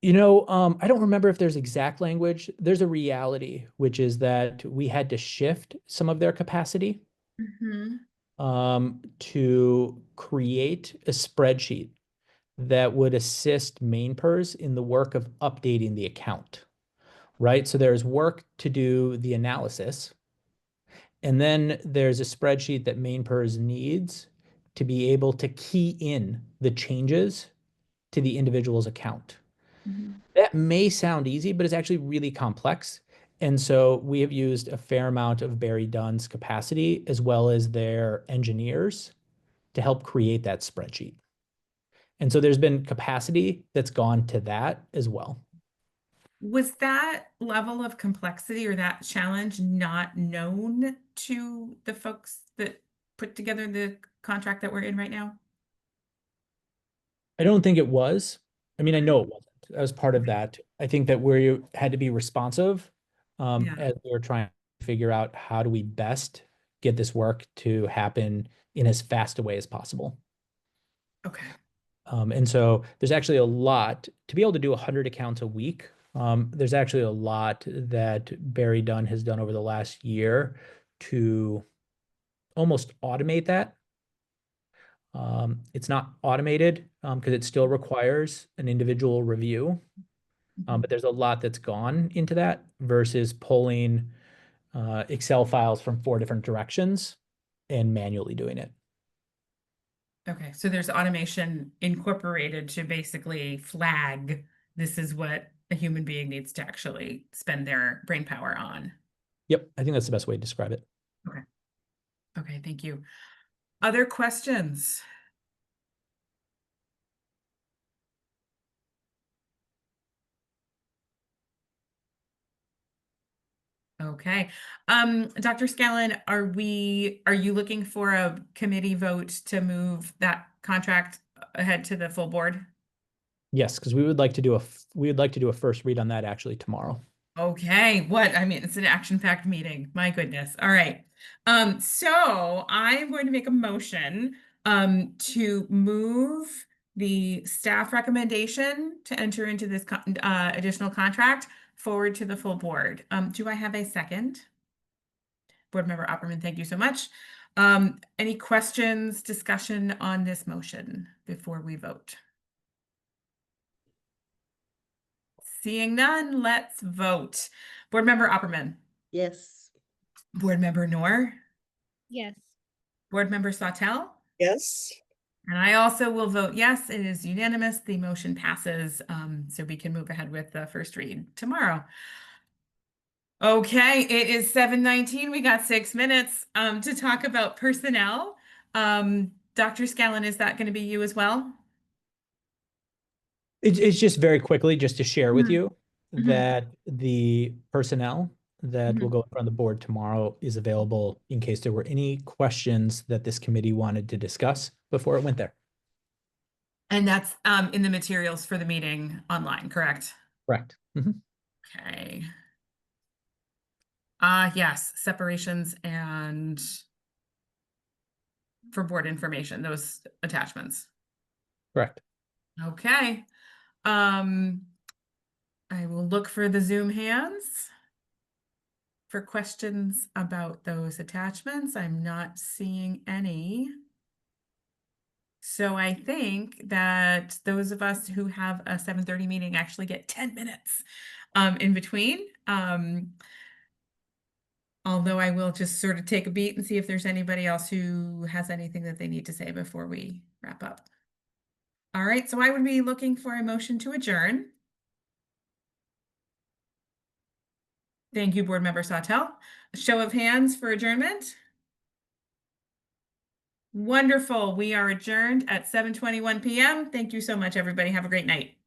You know, I don't remember if there's exact language. There's a reality, which is that we had to shift some of their capacity to create a spreadsheet that would assist MainePERS in the work of updating the account, right? So there's work to do the analysis, and then there's a spreadsheet that MainePERS needs to be able to key in the changes to the individual's account. That may sound easy, but it's actually really complex. And so we have used a fair amount of BerryDunn's capacity as well as their engineers to help create that spreadsheet. And so there's been capacity that's gone to that as well. Was that level of complexity or that challenge not known to the folks that put together the contract that we're in right now? I don't think it was. I mean, I know it wasn't. I was part of that. I think that we had to be responsive as we were trying to figure out how do we best get this work to happen in as fast a way as possible. Okay. And so there's actually a lot to be able to do 100 accounts a week. There's actually a lot that BerryDunn has done over the last year to almost automate that. It's not automated because it still requires an individual review. But there's a lot that's gone into that versus pulling Excel files from 4 different directions and manually doing it. Okay, so there's automation incorporated to basically flag this is what a human being needs to actually spend their brain power on. Yep, I think that's the best way to describe it. Okay. Okay, thank you. Other questions? Okay. Dr. Scallon, are you looking for a committee vote to move that contract ahead to the full board? Yes, because we would like to do a first read on that actually tomorrow. Okay, I mean, it's an action-packed meeting. My goodness. All right. So I'm going to make a motion to move the staff recommendation to enter into this additional contract forward to the full board. Do I have a second? Board Member Opperman, thank you so much. Any questions, discussion on this motion before we vote? Seeing none, let's vote. Board Member Opperman. Yes. Board Member Noor. Yes. Board Member Sawtell. Yes. And I also will vote yes. It is unanimous. The motion passes, so we can move ahead with the first read tomorrow. Okay, it is 7:19. We got 6 minutes to talk about personnel. Dr. Scallon, is that going to be you as well? It's just very quickly, just to share with you Mhm. that the personnel that will Mhm. go in front of the board tomorrow is available in case there were any questions that this committee wanted to discuss before it went there. And that's in the materials for the meeting online, correct? Correct. Mhm. Okay. Yes, separations and for board information, those attachments. Correct. Okay. I will look for the Zoom hands for questions about those attachments. I'm not seeing any. So I think that those of us who have a 7:30 meeting actually get 10 minutes in between. Although I will just sort of take a beat and see if there's anybody else who has anything that they need to say before we wrap up. All right, so I would be looking for a motion to adjourn. Thank you, Board Member Sawtell. A show of hands for adjournment. Wonderful. We are adjourned at 7:21 p.m. Thank you so much, everybody. Have a great night.